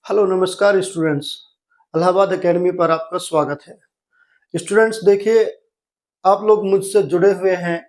Hello नमस्कार students. Allahabad academy पर आपका स्वागत है। स्टूडेंट्स देखिए, आप लोग मुझसे जुड़े हुए हैं,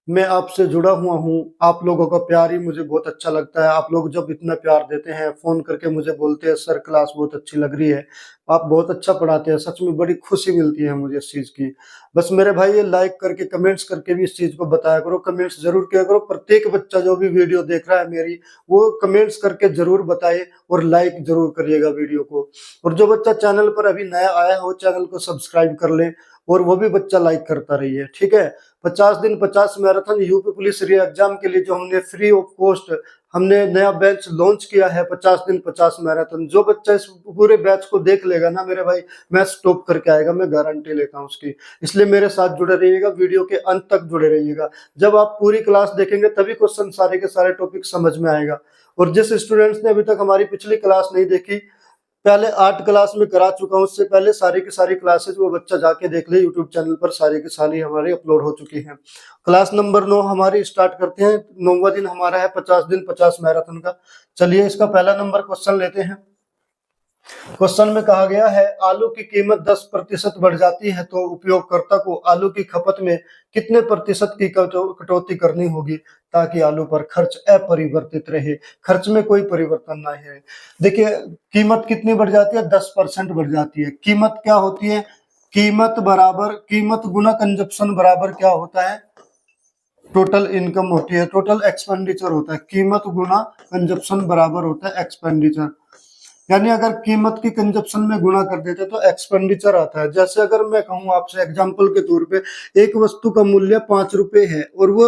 मैं आपसे जुड़ा हुआ हूँ। आप लोगों का प्यार ही मुझे बहुत अच्छा लगता है। आप लोग जब इतना प्यार देते हैं, फ़ोन करके मुझे बोलते हैं सर क्लास बहुत अच्छी लग रही है, आप बहुत अच्छा पढ़ाते हैं, सच में बड़ी खुशी मिलती है मुझे इस चीज़ की। बस मेरे भाई ये लाइक करके, कमेंट्स करके भी इस चीज़ को बताया करो, कमेंट्स ज़रूर किया करो। प्रत्येक बच्चा जो भी वीडियो देख रहा है मेरी, वो कमेंट्स करके ज़रूर बताए और लाइक ज़रूर करिएगा वीडियो को। और जो बच्चा चैनल पर अभी नया आया हो, चैनल को सब्सक्राइब कर ले और वो भी बच्चा लाइक करता रहिए, ठीक है? 50 दिन 50 मैराथन यूपी पुलिस री एग्जाम के लिए जो हमने फ्री ऑफ कॉस्ट हमने नया बैच लॉन्च किया है, 50 दिन 50 मैराथन। जो बच्चा इस पूरे बैच को देख लेगा ना मेरे भाई, मैच टॉप करके आएगा, मैं गारंटी लेता हूँ उसकी। इसलिए मेरे साथ जुड़े रहिएगा, वीडियो के अंत तक जुड़े रहिएगा। जब आप पूरी क्लास देखेंगे तभी क्वेश्चन सारे के सारे टॉपिक समझ में आएगा। और जिस स्टूडेंट्स ने अभी तक हमारी पिछली क्लास नहीं देखी, पहले 8 क्लास में करा चुका हूँ, उससे पहले सारी की सारी क्लासेज वो बच्चा जाके देख ले, यूट्यूब चैनल पर सारी की सारी हमारी अपलोड हो चुकी हैं। क्लास नंबर 9 हमारी स्टार्ट करते हैं। 9वां दिन हमारा है 50 दिन 50 मैराथन का। चलिए इसका पहला नंबर क्वेश्चन लेते हैं। क्वेश्चन में कहा गया है, आलू की कीमत 10% बढ़ जाती है तो उपयोगकर्ता को आलू की खपत में कितने प्रतिशत की कटौती करनी होगी ताकि आलू पर खर्च अपरिवर्तित रहे, खर्च में कोई परिवर्तन ना है। देखिए, कीमत कितनी बढ़ जाती है? 10% बढ़ जाती है। कीमत क्या होती है? कीमत गुना कंजप्शन बराबर क्या होता है? टोटल इनकम होती है, टोटल एक्सपेंडिचर होता है। कीमत गुना कंजप्शन बराबर होता है एक्सपेंडिचर। यानी अगर कीमत की कंजप्शन में गुणा कर देते तो एक्सपेंडिचर आता है। जैसे अगर मैं कहूँ आपसे एग्जांपल के तौर पे, एक वस्तु का मूल्य 5 रुपए है और वो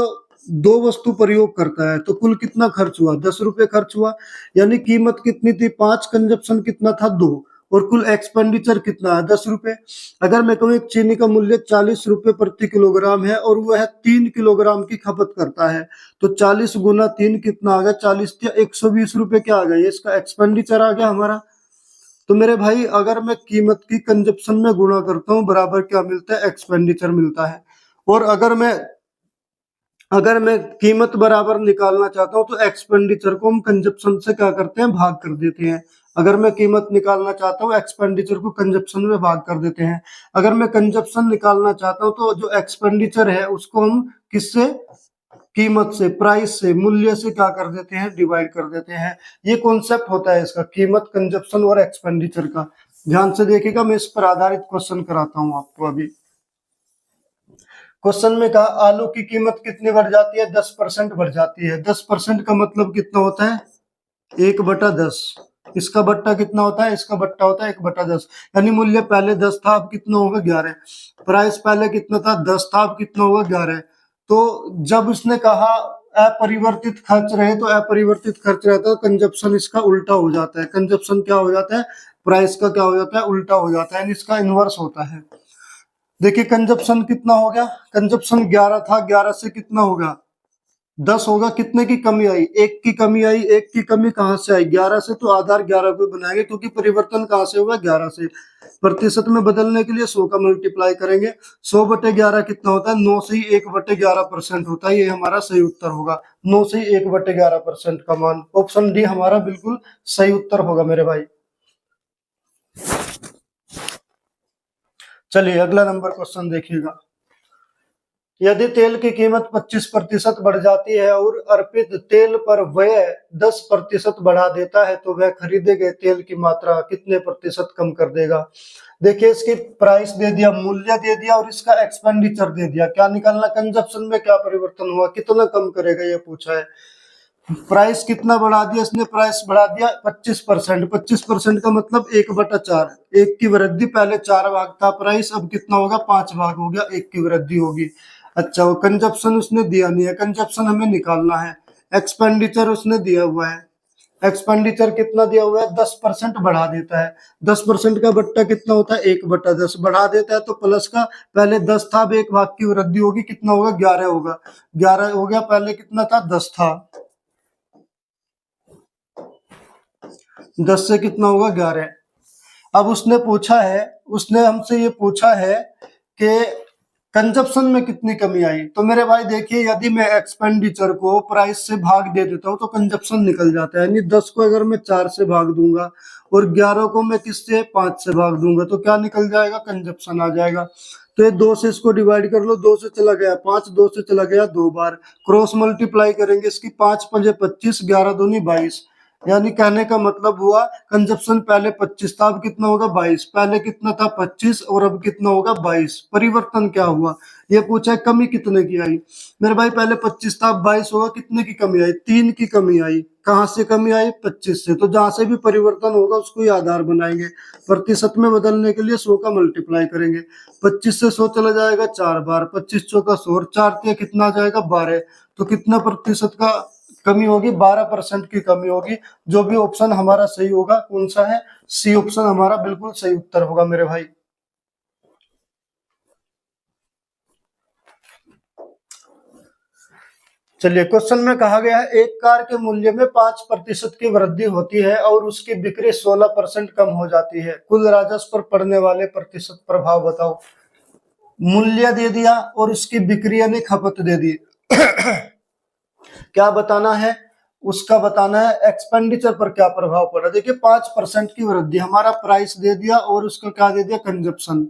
2 वस्तु प्रयोग करता है, तो कुल कितना खर्च हुआ? 10 रुपए खर्च हुआ। यानी कीमत कितनी थी? 5, कंजप्शन कितना था? 2, और कुल एक्सपेंडिचर कितना है? 10 रुपए। अगर मैं कहूँ एक चीनी का मूल्य 40 रुपए प्रति किलोग्राम है और वह 3 किलोग्राम की खपत करता है, तो 40 गुना 3 कितना आ गया? 40 या 120 रुपए क्या आ गया? ये इसका एक्सपेंडिचर आ गया हमारा। तो मेरे भाई, अगर मैं कीमत की कंजप्शन में गुणा करता हूँ, बराबर क्या मिलता है? एक्सपेंडिचर मिलता है। और अगर मैं कीमत बराबर निकालना चाहता हूँ तो एक्सपेंडिचर को हम कंजप्शन से क्या करते हैं? भाग कर देते हैं। अगर मैं कीमत निकालना चाहता हूँ, एक्सपेंडिचर को कंजप्शन में भाग कर देते हैं। अगर मैं कंजप्शन निकालना चाहता हूँ तो जो एक्सपेंडिचर है उसको हम किससे? कीमत से, प्राइस से, मूल्य से क्या कर देते हैं? डिवाइड कर देते हैं। ये कॉन्सेप्ट होता है इसका, कीमत, कंजप्शन और एक्सपेंडिचर का। ध्यान से देखिएगा, मैं इस पर आधारित क्वेश्चन कराता हूँ आपको अभी। क्वेश्चन में कहा आलू की कीमत कितनी बढ़ जाती है? 10% बढ़ जाती है। 10% का मतलब कितना होता है? 1/10। इसका बट्टा कितना होता है? इसका बट्टा होता है 1/10। यानी मूल्य पहले 10 था, अब कितना होगा? 11। प्राइस पहले कितना था? 10 था, अब कितना होगा? 11। तो जब उसने कहा अपरिवर्तित खर्च रहे, तो अपरिवर्तित खर्च रहता है, कंजप्शन इसका उल्टा हो जाता है। कंजप्शन क्या हो जाता है? प्राइस का क्या हो जाता है? उल्टा हो जाता है, यानी इसका इनवर्स होता है। देखिए कंजप्शन कितना हो गया? कंजप्शन 11 था, 11 से कितना होगा? 10 होगा। कितने की कमी आई? 1 की कमी आई। 1 की कमी कहां से आई? 11 से। तो आधार 11 को बनाएंगे, क्योंकि परिवर्तन कहां से होगा? 11 से। प्रतिशत में बदलने के लिए 100 का मल्टीप्लाई करेंगे। 100/11 कितना होता है? 9 से ही 1/11% होता है। ये हमारा सही उत्तर होगा। 9 से ही 1/11% का मान। ऑप्शन डी हमारा बिल्कुल सही उत्तर होगा मेरे भाई। चलिए अगला नंबर क्वेश्चन देखिएगा। यदि तेल की कीमत 25% बढ़ जाती है और अर्पित तेल पर व्यय 10% बढ़ा देता है, तो वह खरीदे गए तेल की मात्रा कितने प्रतिशत कम कर देगा? देखिए, इसकी प्राइस दे दिया, मूल्य दे दिया और इसका एक्सपेंडिचर दे दिया। क्या निकालना? कंजप्शन में क्या परिवर्तन हुआ, कितना कम करेगा, ये पूछा है। प्राइस कितना बढ़ा दिया इसने? प्राइस बढ़ा दिया 25%। 25% का मतलब 1/4। 1 की वृद्धि, पहले 4 भाग था प्राइस, अब कितना होगा? 5 भाग हो गया, 1 की वृद्धि होगी। अच्छा, वो कंजप्शन उसने दिया नहीं है, कंजप्शन हमें निकालना है। एक्सपेंडिचर उसने दिया हुआ है। एक्सपेंडिचर कितना दिया हुआ है? 10% बढ़ा देता है। 10% का बट्टा कितना होता है? 1/10 बढ़ा देता है, तो प्लस का, पहले 10 था, अब 1 भाग की वृद्धि होगी, कितना होगा? 11 होगा। 11 हो गया, पहले कितना था? 10 था। 10 से कितना होगा? 11। अब उसने पूछा है, उसने हमसे ये पूछा है कि कंजप्शन में कितनी कमी आई? तो मेरे भाई देखिए, यदि मैं एक्सपेंडिचर को प्राइस से भाग दे देता हूँ तो कंजप्शन निकल जाता है। यानी 10 को अगर मैं 4 से भाग दूंगा और 11 को मैं किससे 5 से भाग दूंगा तो क्या निकल जाएगा? कंजप्शन आ जाएगा। तो ये 2 से इसको डिवाइड कर लो, 2 से चला गया 5, 2 से चला गया 2 बार, क्रॉस मल्टीप्लाई करेंगे इसकी, 5 पंजे 25, 11 दूनी 22। यानी कहने का मतलब हुआ कंजप्शन पहले 25 था, अब कितना होगा? 22। पहले कितना था? 25, और अब कितना होगा? 22। परिवर्तन क्या हुआ? ये पूछा है कमी कितने की आई। मेरे भाई पहले 25 था, अब 22 होगा, कितने की कमी आई? 3 की कमी आई। कहां से कमी आई? 25 से। तो जहां से भी परिवर्तन होगा उसको ही आधार बनाएंगे। प्रतिशत में बदलने के लिए 100 का मल्टीप्लाई करेंगे। 25 से 100 चला जाएगा 4 बार, 25 चौका 100, 4 से कितना आ जाएगा? 12। तो कितना प्रतिशत का कमी होगी? 12% की कमी होगी। जो भी ऑप्शन हमारा सही होगा कौन सा है? सी ऑप्शन हमारा बिल्कुल सही उत्तर होगा मेरे भाई। चलिए, क्वेश्चन में कहा गया है एक कार के मूल्य में 5% की वृद्धि होती है और उसकी बिक्री 16% कम हो जाती है, कुल राजस्व पर पड़ने वाले प्रतिशत प्रभाव बताओ। मूल्य दे दिया और उसकी बिक्री यानी खपत दे दी। क्या बताना है? उसका बताना है एक्सपेंडिचर पर क्या प्रभाव पड़ा। देखिए 5% की वृद्धि, हमारा प्राइस दे दिया और उसका क्या दे दिया? कंजप्शन।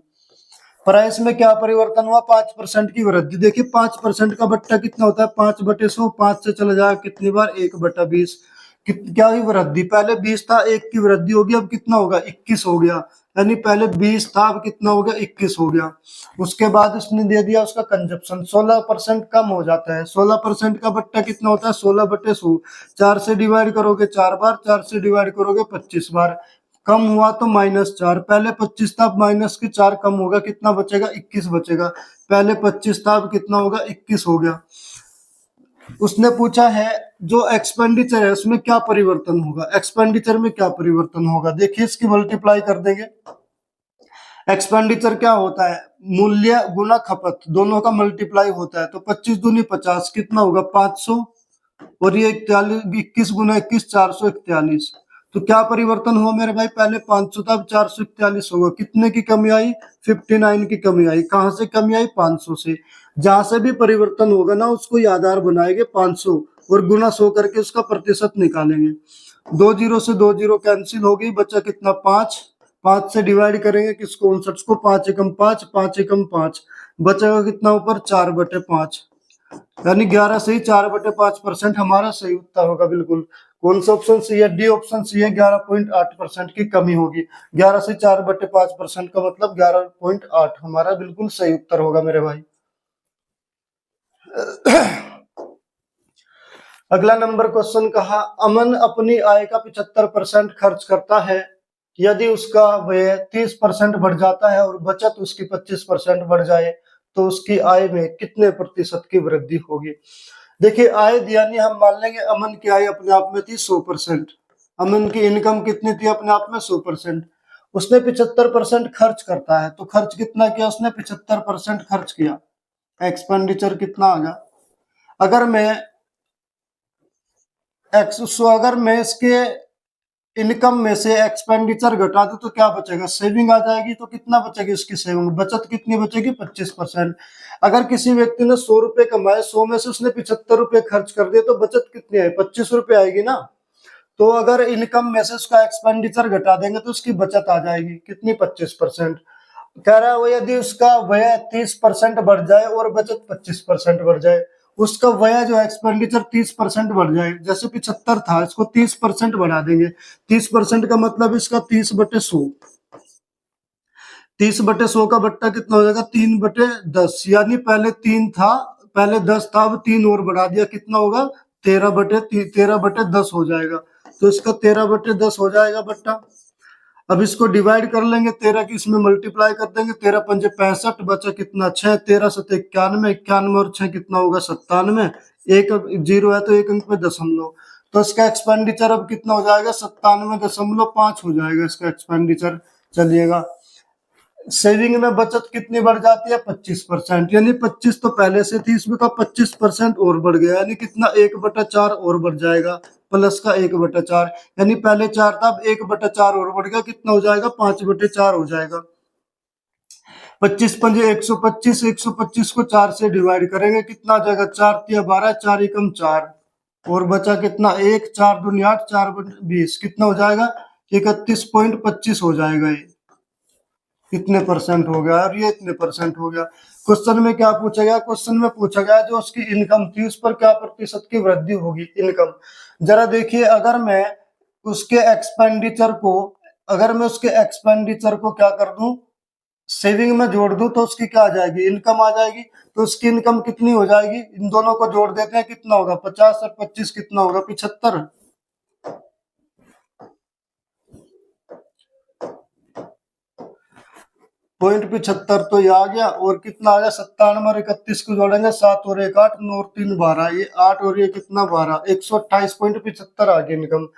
प्राइस में क्या परिवर्तन हुआ? 5% की वृद्धि। देखिए 5% का बट्टा कितना होता है? 5/100। 5 से चला जाएगा कितनी बार? 1/20। क्या हुई वृद्धि? पहले 20 था, 1 की वृद्धि होगी, अब कितना होगा? 21 हो गया। यानी पहले 20 था, अब कितना हो गया? 21 हो गया। उसके बाद उसने दे दिया उसका कंजप्शन, 16% कम हो जाता है। 16% का बट्टा कितना होता है? 16/100। 4 से डिवाइड करोगे 4 बार, 4 से डिवाइड करोगे 25 बार। कम हुआ तो -4। पहले 25 था, अब माइनस के 4 कम होगा, कितना बचेगा? 21 बचेगा। पहले 25 था, अब कितना होगा? 21 हो गया। उसने पूछा है जो एक्सपेंडिचर है उसमें क्या परिवर्तन होगा। एक्सपेंडिचर में क्या परिवर्तन होगा? देखिए इसकी मल्टीप्लाई कर देंगे। एक्सपेंडिचर क्या होता है? मूल्य गुना खपत, दोनों का मल्टीप्लाई होता है। तो 25 दूनी 50, कितना होगा? 500। और ये 41, 21 गुना 21, 441। तो क्या परिवर्तन हुआ मेरे भाई? पहले 500 था, अब 441 होगा। कितने की कमी आई? 59 की कमी आई। कहां से कमी आई? 500 से। जहां से भी परिवर्तन होगा ना उसको ये आधार बनाएंगे 500 और गुना 100 करके उसका प्रतिशत निकालेंगे। 2 जीरो से 2 जीरो कैंसिल हो गई, बचा कितना? 5। 5 से डिवाइड करेंगे किसको? 59 को। 5 एकम 5, 5 एकम 5, बचेगा कितना ऊपर? 4/5। यानी 11 से ही 4/5% हमारा सही उत्तर होगा बिल्कुल। कौन सा ऑप्शन सी है? डी ऑप्शन सी है। 11.8% की कमी होगी। 11 से 4/5% का मतलब 11.8 हमारा बिल्कुल सही उत्तर होगा मेरे भाई। अगला नंबर क्वेश्चन कहा अमन अपनी आय का 75% खर्च करता है। यदि उसका व्यय 30% बढ़ जाता है और बचत उसकी 25% बढ़ जाए तो उसकी आय में कितने प्रतिशत की वृद्धि होगी? देखिए आय यानी हम मान लेंगे अमन की आय अपने आप में थी 100%। अमन की इनकम कितनी थी अपने आप में? 100%। उसने 75% खर्च करता है, तो खर्च कितना किया उसने? 75% खर्च किया। एक्सपेंडिचर कितना आ गया? अगर मैं अगर मैं इसके इनकम में से एक्सपेंडिचर घटा दूं तो क्या बचेगा? सेविंग आ जाएगी। तो कितना बचेगी इसकी सेविंग? बचत कितनी बचेगी? 25%। अगर किसी व्यक्ति ने 100 रुपए कमाए, 100 में से उसने 75 रुपए खर्च कर दिए तो बचत कितनी है? 25 रुपए आएगी ना। तो अगर इनकम में से उसका एक्सपेंडिचर घटा देंगे तो उसकी बचत आ जाएगी कितनी? 25%। कह रहा है वो यदि उसका व्यय 30% बढ़ जाए और बचत 25% बढ़ जाए, उसका व्यय जो एक्सपेंडिचर 30% बढ़ जाए, जैसे 75 था इसको 30% बढ़ा देंगे। 30% का मतलब इसका 30/100। 30/100 का बट्टा कितना हो जाएगा? 3/10। यानी पहले 3 था, पहले 10 था, अब 3 और बढ़ा दिया, कितना होगा? 13/10 हो जाएगा। तो इसका 13/10 हो जाएगा बट्टा। अब इसको डिवाइड कर लेंगे, 13 की इसमें मल्टीप्लाई कर देंगे। 13 पंजे 65, बचा कितना? 6। 13 7 91, 91 और 6 कितना होगा? 97। एक जीरो है तो एक अंक पे दशमलव। तो इसका एक्सपेंडिचर अब कितना हो जाएगा? 97.5 हो जाएगा इसका एक्सपेंडिचर। चलिएगा, सेविंग में बचत कितनी बढ़ जाती है? 25%। यानी 25 तो पहले से थी, इसमें का 25% और बढ़ गया, यानी कितना? 1/4 और बढ़ जाएगा, प्लस का 1/4। यानी पहले 4 था, अब 1/4 और बढ़ गया, कितना हो जाएगा? 5/4 हो जाएगा। 25 पंजे 125, 125 को 4 से डिवाइड करेंगे, कितना आ जाएगा, 4 तिया 12, 4 एकम 4, और बचा कितना, 1, 4 दूनी 8, 4 20, कितना हो जाएगा, 31.25 हो जाएगा। ये कितने परसेंट हो गया, और ये इतने परसेंट हो गया। क्वेश्चन में क्या पूछा गया, क्वेश्चन में पूछा गया जो उसकी इनकम थी उस पर क्या प्रतिशत की वृद्धि होगी, इनकम। जरा देखिए, उसके एक्सपेंडिचर को अगर मैं उसके एक्सपेंडिचर को क्या कर दूं, सेविंग में जोड़ दूं, तो उसकी क्या आ जाएगी, इनकम आ जाएगी। तो उसकी इनकम कितनी हो जाएगी, इन दोनों को जोड़ देते हैं, कितना होगा, 50 और 25 कितना होगा, 75। .75 तो ये आ गया, और कितना आ गया, 97 और 31 को जोड़ेंगे, 7 और 1 8, 9 और 3 12, ये 8 और ये कितना 12, 128.75 आ गई इनकम।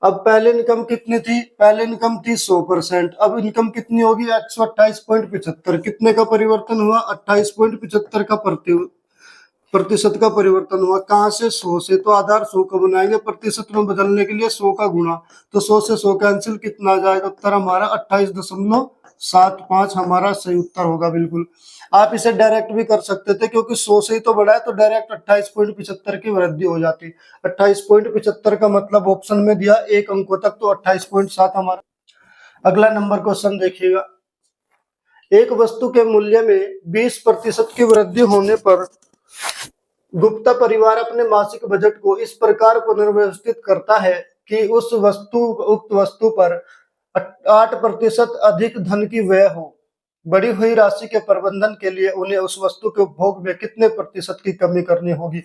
अब पहले इनकम कितनी थी, पहले इनकम थी 100%, अब इनकम कितनी होगी, 128.75, कितने का परिवर्तन हुआ, 28.75 का प्रतिशत का परिवर्तन हुआ। कहां से, 100 से, तो आधार 100 का बनाएंगे, प्रतिशत में बदलने के लिए 100 का गुणा, तो 100 से 100 कैंसिल, कितना आ जाएगा, उत्तर हमारा 28.75 हमारा सही उत्तर होगा। बिल्कुल, आप इसे डायरेक्ट भी कर सकते थे, क्योंकि 100 से ही तो बढ़ा है, तो डायरेक्ट 28.75 की वृद्धि हो जाती। 28.75 का मतलब ऑप्शन में दिया एक अंकों तक, तो 28.7 हमारा। अगला नंबर क्वेश्चन देखिएगा, एक वस्तु के मूल्य में 20% की वृद्धि होने पर गुप्ता परिवार अपने मासिक बजट को इस प्रकार पुनर्व्यवस्थित करता है कि उक्त वस्तु पर 8% अधिक धन की व्यय हो। बढ़ी हुई राशि के प्रबंधन के लिए उन्हें उस वस्तु के उपभोग में कितने प्रतिशत की कमी करनी होगी।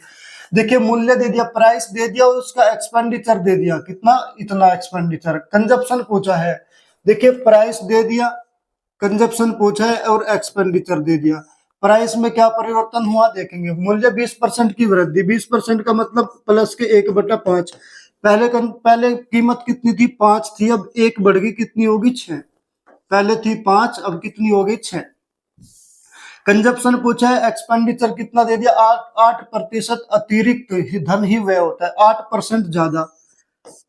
देखिए, मूल्य दे दिया, प्राइस दे दिया, और उसका एक्सपेंडिचर दे दिया, कितना, इतना एक्सपेंडिचर। कंजप्शन पूछा है, देखिए प्राइस दे दिया, कंजप्शन पूछा है, और एक्सपेंडिचर दे दिया। प्राइस में क्या परिवर्तन हुआ देखेंगे, मूल्य 20% की वृद्धि, 20% का मतलब प्लस के 1/5। पहले कीमत कितनी थी, 5 थी, अब 1 बढ़ गई, कितनी होगी, 6। पहले थी 5, अब कितनी हो गई, 6। कंजप्शन पूछा है, एक्सपेंडिचर कितना दे दिया, 8% अतिरिक्त धन ही व्यय होता है, 8% ज्यादा।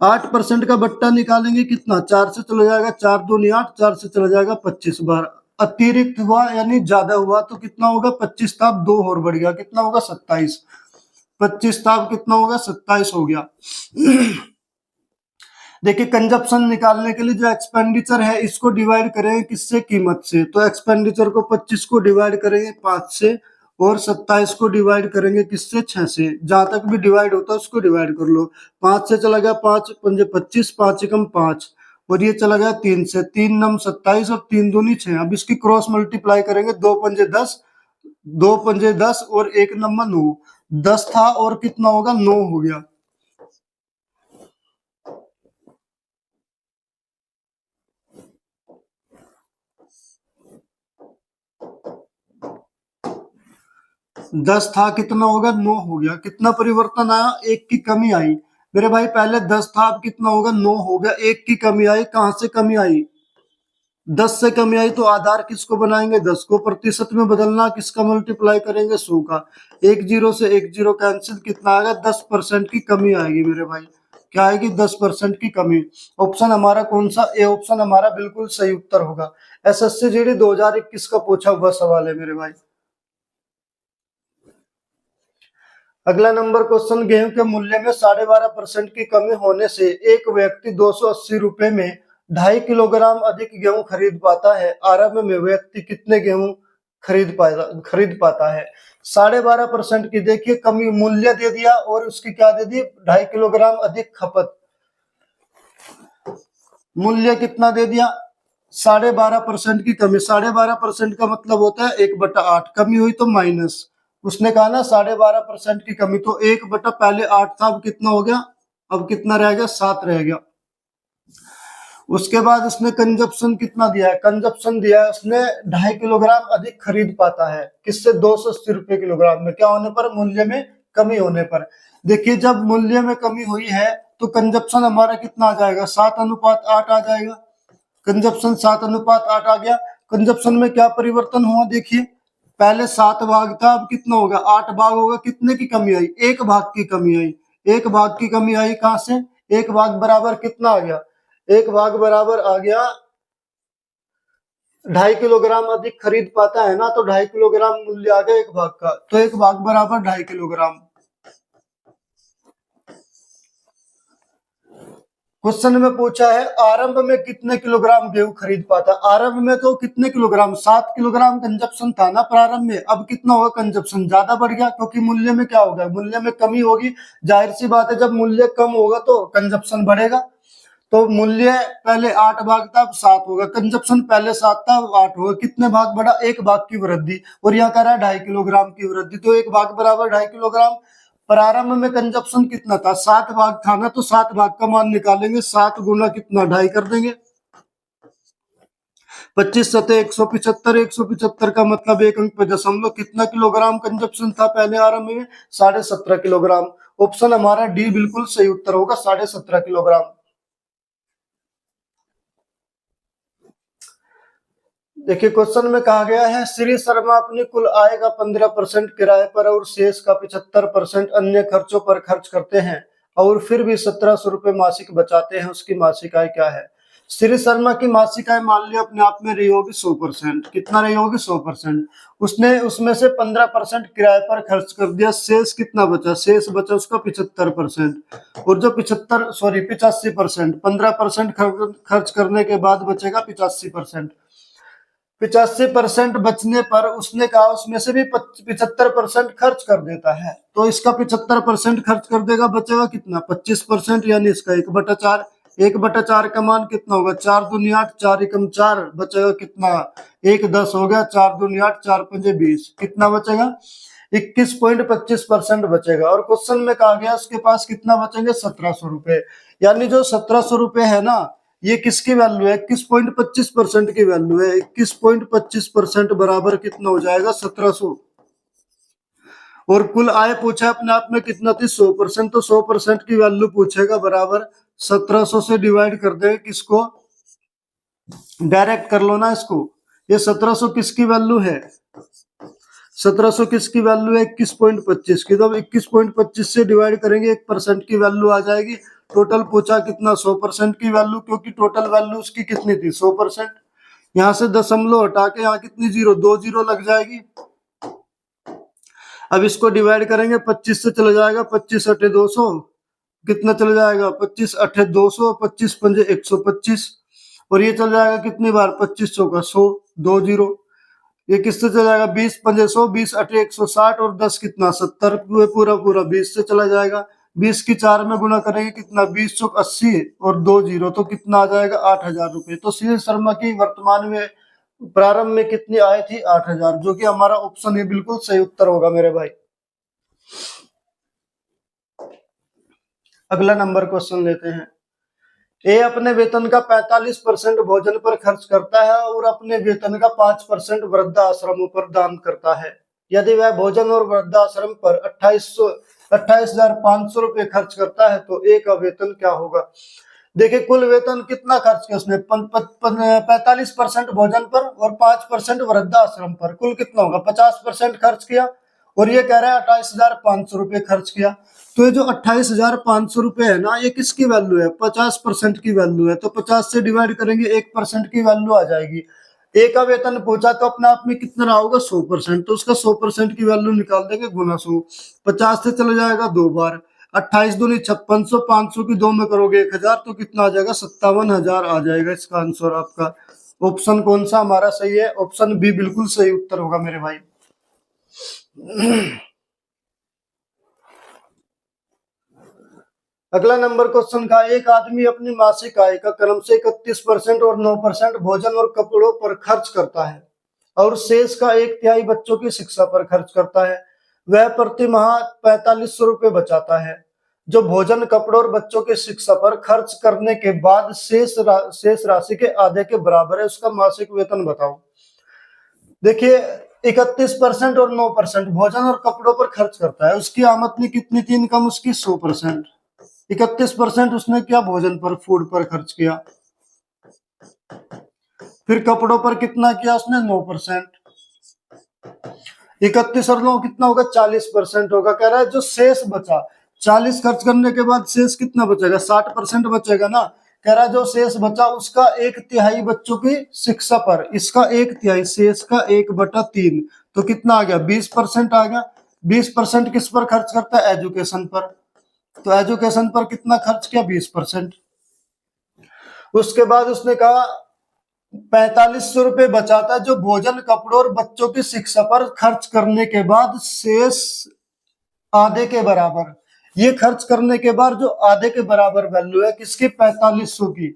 8% का बट्टा निकालेंगे, कितना, 4 से चला जाएगा, 4 दूनी 8, 4 से चला जाएगा 25 बार। अतिरिक्त हुआ यानी ज्यादा हुआ, तो कितना होगा, 25 था, 2 और बढ़ गया, कितना होगा, 27। 25 था, कितना होगा, 27 हो गया। देखिए, कंजप्शन निकालने के लिए जो एक्सपेंडिचर है इसको डिवाइड करेंगे किससे, कीमत से, तो एक्सपेंडिचर को 25 को डिवाइड करेंगे 5 से, और 27 को डिवाइड करेंगे किससे, 6 से। जहां तक भी डिवाइड होता है उसको डिवाइड कर लो। 5 से चला गया 5 पंजे 25, 5 एकम 5, और ये चला गया 3 से, 3 नम 27 और 3 दूनी 6। अब इसकी क्रॉस मल्टीप्लाई करेंगे, 2 पंजे 10, 2 पंजे 10 और 1 नंबर 9, 10 था और कितना होगा, 9 हो गया। दस था, कितना होगा, 9 हो गया। कितना परिवर्तन आया, 1 की कमी आई। मेरे भाई पहले 10 था, अब कितना होगा, 9 हो गया, 1 की कमी आई। कहां से कमी आई, 10 से कमी आई, तो आधार किसको बनाएंगे, 10 को। प्रतिशत में बदलना, किसका मल्टीप्लाई करेंगे, 100 का। 1 जीरो से 1 जीरो कैंसिल, कितना आएगा, 10% की कमी आएगी मेरे भाई। क्या आएगी, 10% की कमी। ऑप्शन हमारा कौन सा, ए ऑप्शन हमारा बिल्कुल सही उत्तर होगा। एसएससी जीडी 2021 का पूछा हुआ सवाल है मेरे भाई। अगला नंबर क्वेश्चन, गेहूं के मूल्य में 12.5% की कमी होने से एक व्यक्ति 280 रुपए में 2.5 किलोग्राम अधिक गेहूं खरीद पाता है। आरंभ में व्यक्ति कितने गेहूं खरीद पाता है। 12.5% की देखिए कमी, मूल्य दे दिया और उसकी क्या दे दी, 2.5 किलोग्राम अधिक खपत। मूल्य कितना दे दिया, 12.5% की कमी। 12.5% का मतलब होता है 1/8, कमी हुई तो माइनस। उसने कहा ना 12.5% की कमी, तो 1 बटा पहले 8 था, अब कितना हो गया, अब कितना रह गया, 7 रह गया। उसके बाद उसने कंजप्शन कितना दिया है, कंजप्शन दिया है उसने 2.5 किलोग्राम अधिक खरीद पाता है, किससे, 280 रुपए किलोग्राम में। क्या होने पर, मूल्य में कमी होने पर। देखिए, जब मूल्य में कमी हुई है तो कंजप्शन हमारा कितना आ जाएगा, 7:8 आ जाएगा। कंजप्शन 7:8 आ गया। कंजप्शन में क्या परिवर्तन हुआ, देखिए पहले 7 भाग था, अब कितना होगा, 8 भाग होगा। कितने की कमी आई, 1 भाग की कमी आई। 1 भाग की कमी आई, कहां से, 1 भाग बराबर कितना आ गया, 1 भाग बराबर आ गया 2.5 किलोग्राम अधिक खरीद पाता है ना, तो 2.5 किलोग्राम मूल्य आ गया 1 भाग का, तो 1 भाग बराबर 2.5 किलोग्राम। क्वेश्चन में पूछा है आरंभ में कितने किलोग्राम गेहूं खरीद पाता। आरंभ में तो कितने किलोग्राम, 7 किलोग्राम कंजप्शन था ना प्रारंभ में। अब कितना होगा कंजप्शन, ज्यादा बढ़ गया क्योंकि मूल्य में क्या होगा, मूल्य में कमी होगी। जाहिर सी बात है जब मूल्य कम होगा तो कंजप्शन बढ़ेगा। तो मूल्य पहले 8 भाग था, अब 7 होगा। कंजप्शन पहले 7 था, अब 8 होगा। कितने भाग बढ़ा, 1 भाग की वृद्धि। और यहाँ कह रहा है 2.5 किलोग्राम की वृद्धि, तो 1 भाग बराबर 2.5 किलोग्राम। प्रारंभ में कंजप्शन कितना था, 7 भाग था ना, तो 7 भाग का मान निकालेंगे। 7 गुना कितना, 2.5 कर देंगे। 25 सतह 175, 175 का मतलब एक अंक पे दशमलव। कितना किलोग्राम कंजप्शन था पहले आरंभ में, 17.5 किलोग्राम। ऑप्शन हमारा डी बिल्कुल सही उत्तर होगा, 17.5 किलोग्राम। देखिए क्वेश्चन में कहा गया है श्री शर्मा अपनी कुल आय का 15% किराए पर और शेष का 75% अन्य खर्चों पर खर्च करते हैं और फिर भी 1700 रुपए मासिक बचाते हैं, उसकी मासिक आय क्या है। श्री शर्मा की मासिक आय मान लिया अपने आप में रही होगी 100%। कितना रही होगी, 100%। उसने उसमें से 15% किराए पर खर्च कर दिया, शेष कितना बचा, शेष बचा उसका 75%। और जो 85%, 15% खर्च करने के बाद बचेगा 85%। 85% बचने पर उसने कहा उसमें से भी 75% खर्च कर देता है, तो इसका 75% खर्च कर देगा, बचेगा कितना, 25%, यानी इसका 1/4। 1/4 का मान कितना होगा, 4 दूनी 8, 4 एकम 4, बचेगा कितना, 1 10 हो गया, 4 दूनी 8, 4 पंजे 20, कितना बचेगा, 21.25% बचेगा। और क्वेश्चन में कहा गया उसके पास कितना बचेंगे, 1700 रुपए। यानी जो 1700 रुपए है ना, ये किसकी वैल्यू है, 21.25% की वैल्यू है। 21.25% बराबर कितना हो जाएगा, 1700। और कुल आय पूछा अपने आप में कितना थी, 100%, तो 100% की वैल्यू पूछेगा बराबर 1700 से डिवाइड कर देंगे किसको, डायरेक्ट कर लो ना इसको। ये 1700 किसकी वैल्यू है, 1700 किसकी वैल्यू है, 21.25 की। तो अब 21.25 से डिवाइड करेंगे, 1% की वैल्यू आ जाएगी। टोटल पूछा कितना, 100% की वैल्यू, क्योंकि टोटल वैल्यू उसकी कितनी थी, 100%। यहाँ से दशमलव हटा के यहाँ कितनी जीरो, 2 जीरो लग जाएगी। अब इसको डिवाइड करेंगे, 25 से चला जाएगा, 25 अठे 200, कितना चला जाएगा, 25 अठे 200, 25 पंजे 125। और ये चल जाएगा कितनी बार, 2500 का 100, 2 जीरो। ये किससे चला जाएगा, 20 पंजे 100, 20 अठे 160, और 10 कितना 70, पूरा पूरा 20 से चला जाएगा। 20 की 4 में गुणा करेंगे कितना, 20 चौक 80, और 2 जीरो, तो कितना आ जाएगा, 8000 रुपए। तो श्री शर्मा की वर्तमान में प्रारंभ में कितनी आय थी, 8000, जो कि हमारा ऑप्शन ये बिल्कुल सही उत्तर होगा मेरे भाई। अगला नंबर क्वेश्चन लेते हैं। ए अपने वेतन का 45% भोजन पर खर्च करता है और अपने वेतन का 5% वृद्धाश्रमों पर दान करता है। यदि वह भोजन और वृद्धाश्रम पर 28,500 रुपए खर्च करता है तो ए का वेतन क्या होगा। देखिए कुल वेतन कितना खर्च किया उसने, 45% भोजन पर और 5% वृद्धाश्रम पर, कुल कितना होगा, 50% खर्च किया। और ये कह रहा है 28,500 रुपए खर्च किया। तो ये जो 28,500 रुपए है ना, ये किसकी वैल्यू है, 50% की वैल्यू है। तो 50 से डिवाइड करेंगे, 1% की वैल्यू आ जाएगी। ए का वेतन पूछा तो अपने आप में कितना रहा होगा, 100%, तो उसका 100% की वैल्यू निकाल देंगे, गुना 100। 50 से चला जाएगा 2 बार, 28 दूनी 5600, 500 की 2 में करोगे 1000, तो कितना आ जाएगा, 57,000 आ जाएगा इसका आंसर आपका। ऑप्शन कौन सा हमारा सही है, ऑप्शन बी बिल्कुल सही उत्तर होगा मेरे भाई। अगला नंबर क्वेश्चन का, एक आदमी अपनी मासिक आय का क्रम से 31% और 9% भोजन और कपड़ों पर खर्च करता है और शेष का 1/3 बच्चों की शिक्षा पर खर्च करता है। वह प्रति माह 4500 रुपए बचाता है, जो भोजन कपड़ों और बच्चों की शिक्षा पर खर्च करने के बाद शेष राशि के आधे के बराबर है। उसका मासिक वेतन बताओ। देखिए 31% और 9% भोजन और कपड़ों पर खर्च करता है, उसकी आमदनी कितनी थी, इनकम उसकी 100%। 31% उसने क्या, भोजन पर, फूड पर खर्च किया। फिर कपड़ों पर कितना किया उसने, 9%। 31 और 9 कितना होगा, 40% होगा। कह रहा है जो शेष बचा, 40 खर्च करने के बाद शेष कितना बचेगा, 60% बचेगा ना। कह रहा जो शेष बचा उसका 1/3 बच्चों की शिक्षा पर, इसका 1/3 शेष का 1/3, तो कितना आ गया 20% आ गया। 20% किस पर खर्च करता है, एजुकेशन पर, तो एजुकेशन पर कितना खर्च किया 20%। उसके बाद उसने कहा 4500 रुपये बचाता है जो भोजन कपड़ों और बच्चों की शिक्षा पर खर्च करने के बाद शेष आधे के बराबर, ये खर्च करने के बाद जो आधे के बराबर वैल्यू है किसकी, 4500 की।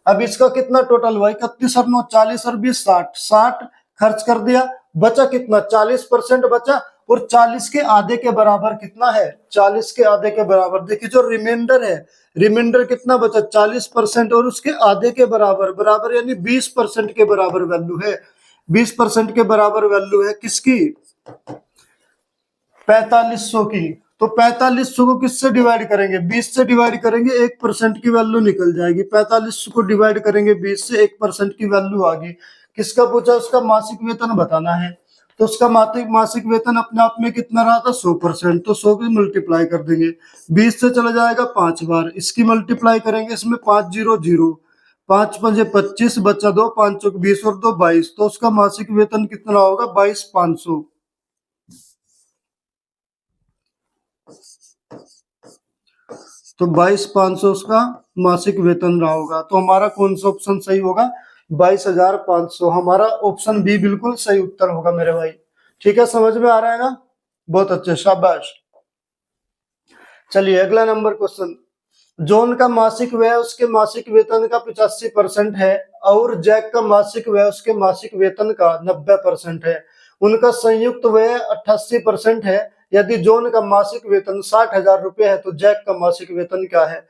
अब इसका कितना टोटल हुआ, 31 और 9 40 और 20 60, 60 खर्च कर दिया, बचा कितना 40% बचा, और 40 के आधे के बराबर कितना है, 40 के आधे के बराबर, देखिए जो रिमाइंडर है, रिमाइंडर कितना बचा 40% और उसके आधे के बराबर, बराबर यानी 20% के बराबर वैल्यू है, 20% के बराबर वैल्यू है किसकी, 4500 की। तो 4500 को किससे डिवाइड करेंगे, 20 से डिवाइड करेंगे, 1% की वैल्यू निकल जाएगी। 4500 को डिवाइड करेंगे 20 से, 1% की वैल्यू आ गई। किसका पूछा, उसका मासिक वेतन बताना है, तो उसका मासिक वेतन अपने आप में कितना रहा था 100%, तो 100 की मल्टीप्लाई कर देंगे, 20 से चला जाएगा 5 बार, इसकी मल्टीप्लाई करेंगे, इसमें 5 0 0, 5 5 25 बचा 2, 5 चौक 20 और 2 22, तो उसका मासिक वेतन कितना होगा 22,500। तो 22,500 उसका मासिक वेतन रहा होगा। तो हमारा कौन सा ऑप्शन सही होगा, 22,500, हमारा ऑप्शन बी बिल्कुल सही उत्तर होगा मेरे भाई। ठीक है, समझ में आ रहा है ना, बहुत अच्छे, शाबाश। चलिए अगला नंबर क्वेश्चन, जॉन का मासिक व्यय उसके मासिक वेतन का 85% है और जैक का मासिक व्यय उसके मासिक वेतन का 90% है। उनका संयुक्त व्यय 88% है। यदि जॉन का मासिक वेतन 60,000 रुपये है तो जैक का मासिक वेतन क्या है।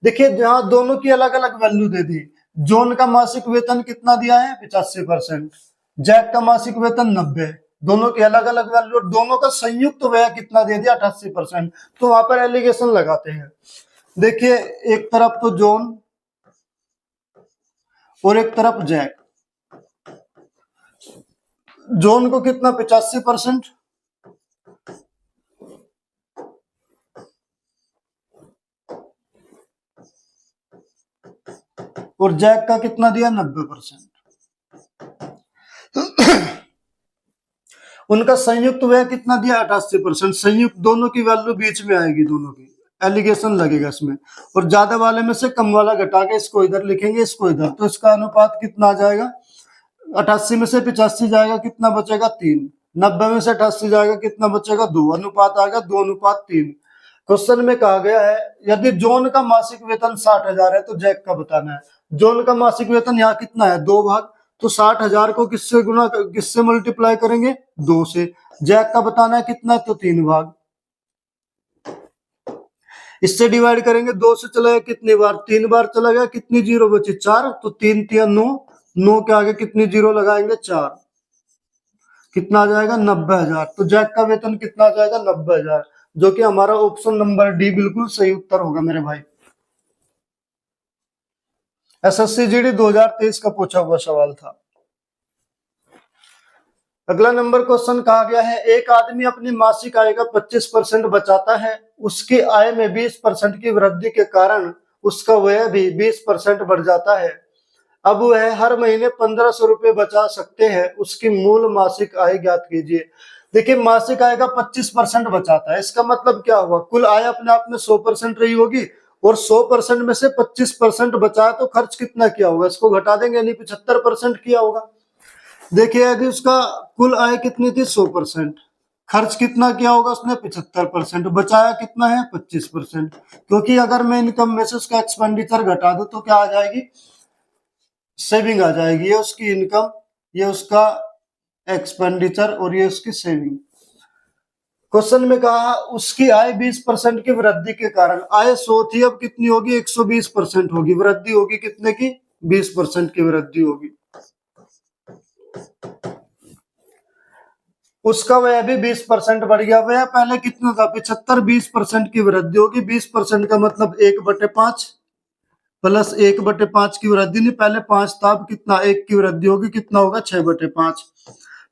देखिए जहां दोनों की अलग अलग वैल्यू दे दी, जॉन का मासिक वेतन कितना दिया है 85%, जैक का मासिक वेतन 90, दोनों की अलग अलग वैल्यू, दोनों का संयुक्त व्यय कितना दे दिया 88%, तो वहां पर एलिगेशन लगाते हैं। देखिए एक तरफ तो जॉन और एक तरफ जैक, जॉन को कितना 85% और जैक का कितना दिया 90%। उनका संयुक्त व्यय कितना दिया 88%, संयुक्त दोनों की वैल्यू बीच में आएगी, दोनों की एलिगेशन लगेगा इसमें, और ज्यादा वाले में से कम वाला घटा के इसको इधर लिखेंगे, इसको इधर, तो इसका अनुपात कितना आ जाएगा, 88 में से 85 जाएगा कितना बचेगा 3, 90 में से 88 जाएगा कितना बचेगा 2, अनुपात आ गया 2:3। क्वेश्चन में कहा गया है यदि जॉन का मासिक वेतन 60,000 है तो जैक का बताना है। जॉन का मासिक वेतन यहाँ कितना है 2 भाग, तो 60,000 को किससे गुना, किससे मल्टीप्लाई करेंगे 2 से। जैक का बताना है कितना, तो 3 भाग, इससे डिवाइड करेंगे, 2 से चला गया कितनी बार 3 बार चला गया, कितनी जीरो बची 4, तो 3 3 9, 9 के आगे कितनी जीरो लगाएंगे 4, कितना आ जाएगा 90,000। तो जैक का वेतन कितना आ जाएगा 90,000, जो कि हमारा ऑप्शन नंबर डी बिल्कुल सही उत्तर होगा मेरे भाई। एसएससी जीडी 2023 का पूछा हुआ सवाल था। अगला नंबर क्वेश्चन कहा गया है एक आदमी अपनी मासिक आय का 25% बचाता है, उसकी आय में 20% की वृद्धि के कारण उसका व्यय भी 20% बढ़ जाता है। अब वह हर महीने 1,500 रुपये बचा सकते हैं, उसकी मूल मासिक आय ज्ञात कीजिए। देखिए मासिक आय का 25% बचाता है, इसका मतलब क्या हुआ, कुल आय अपने आप में 100% रही होगी और 100% में से 25% बचाया तो खर्च कितना किया होगा, इसको घटा देंगे यानी 75% किया होगा। देखिए यदि उसका कुल आय कितनी थी 100%, खर्च कितना किया होगा उसने 75%, बचाया कितना है 25%, क्योंकि अगर मैं इनकम में से उसका एक्सपेंडिचर घटा दूं तो क्या आ जाएगी, सेविंग आ जाएगी। ये उसकी इनकम, ये उसका एक्सपेंडिचर और ये उसकी सेविंग। क्वेश्चन में कहा उसकी आय 20% की वृद्धि के कारण, आय 100 थी अब कितनी होगी 120% होगी, वृद्धि होगी कितने की 20% की वृद्धि होगी। उसका व्यय भी 20% बढ़ गया, व्यय पहले कितना था 75, 20% की वृद्धि होगी, 20% का मतलब 1/5 प्लस 1/5 की वृद्धि, नहीं पहले 5 था अब कितना 1 की वृद्धि होगी, कितना होगा 6/5,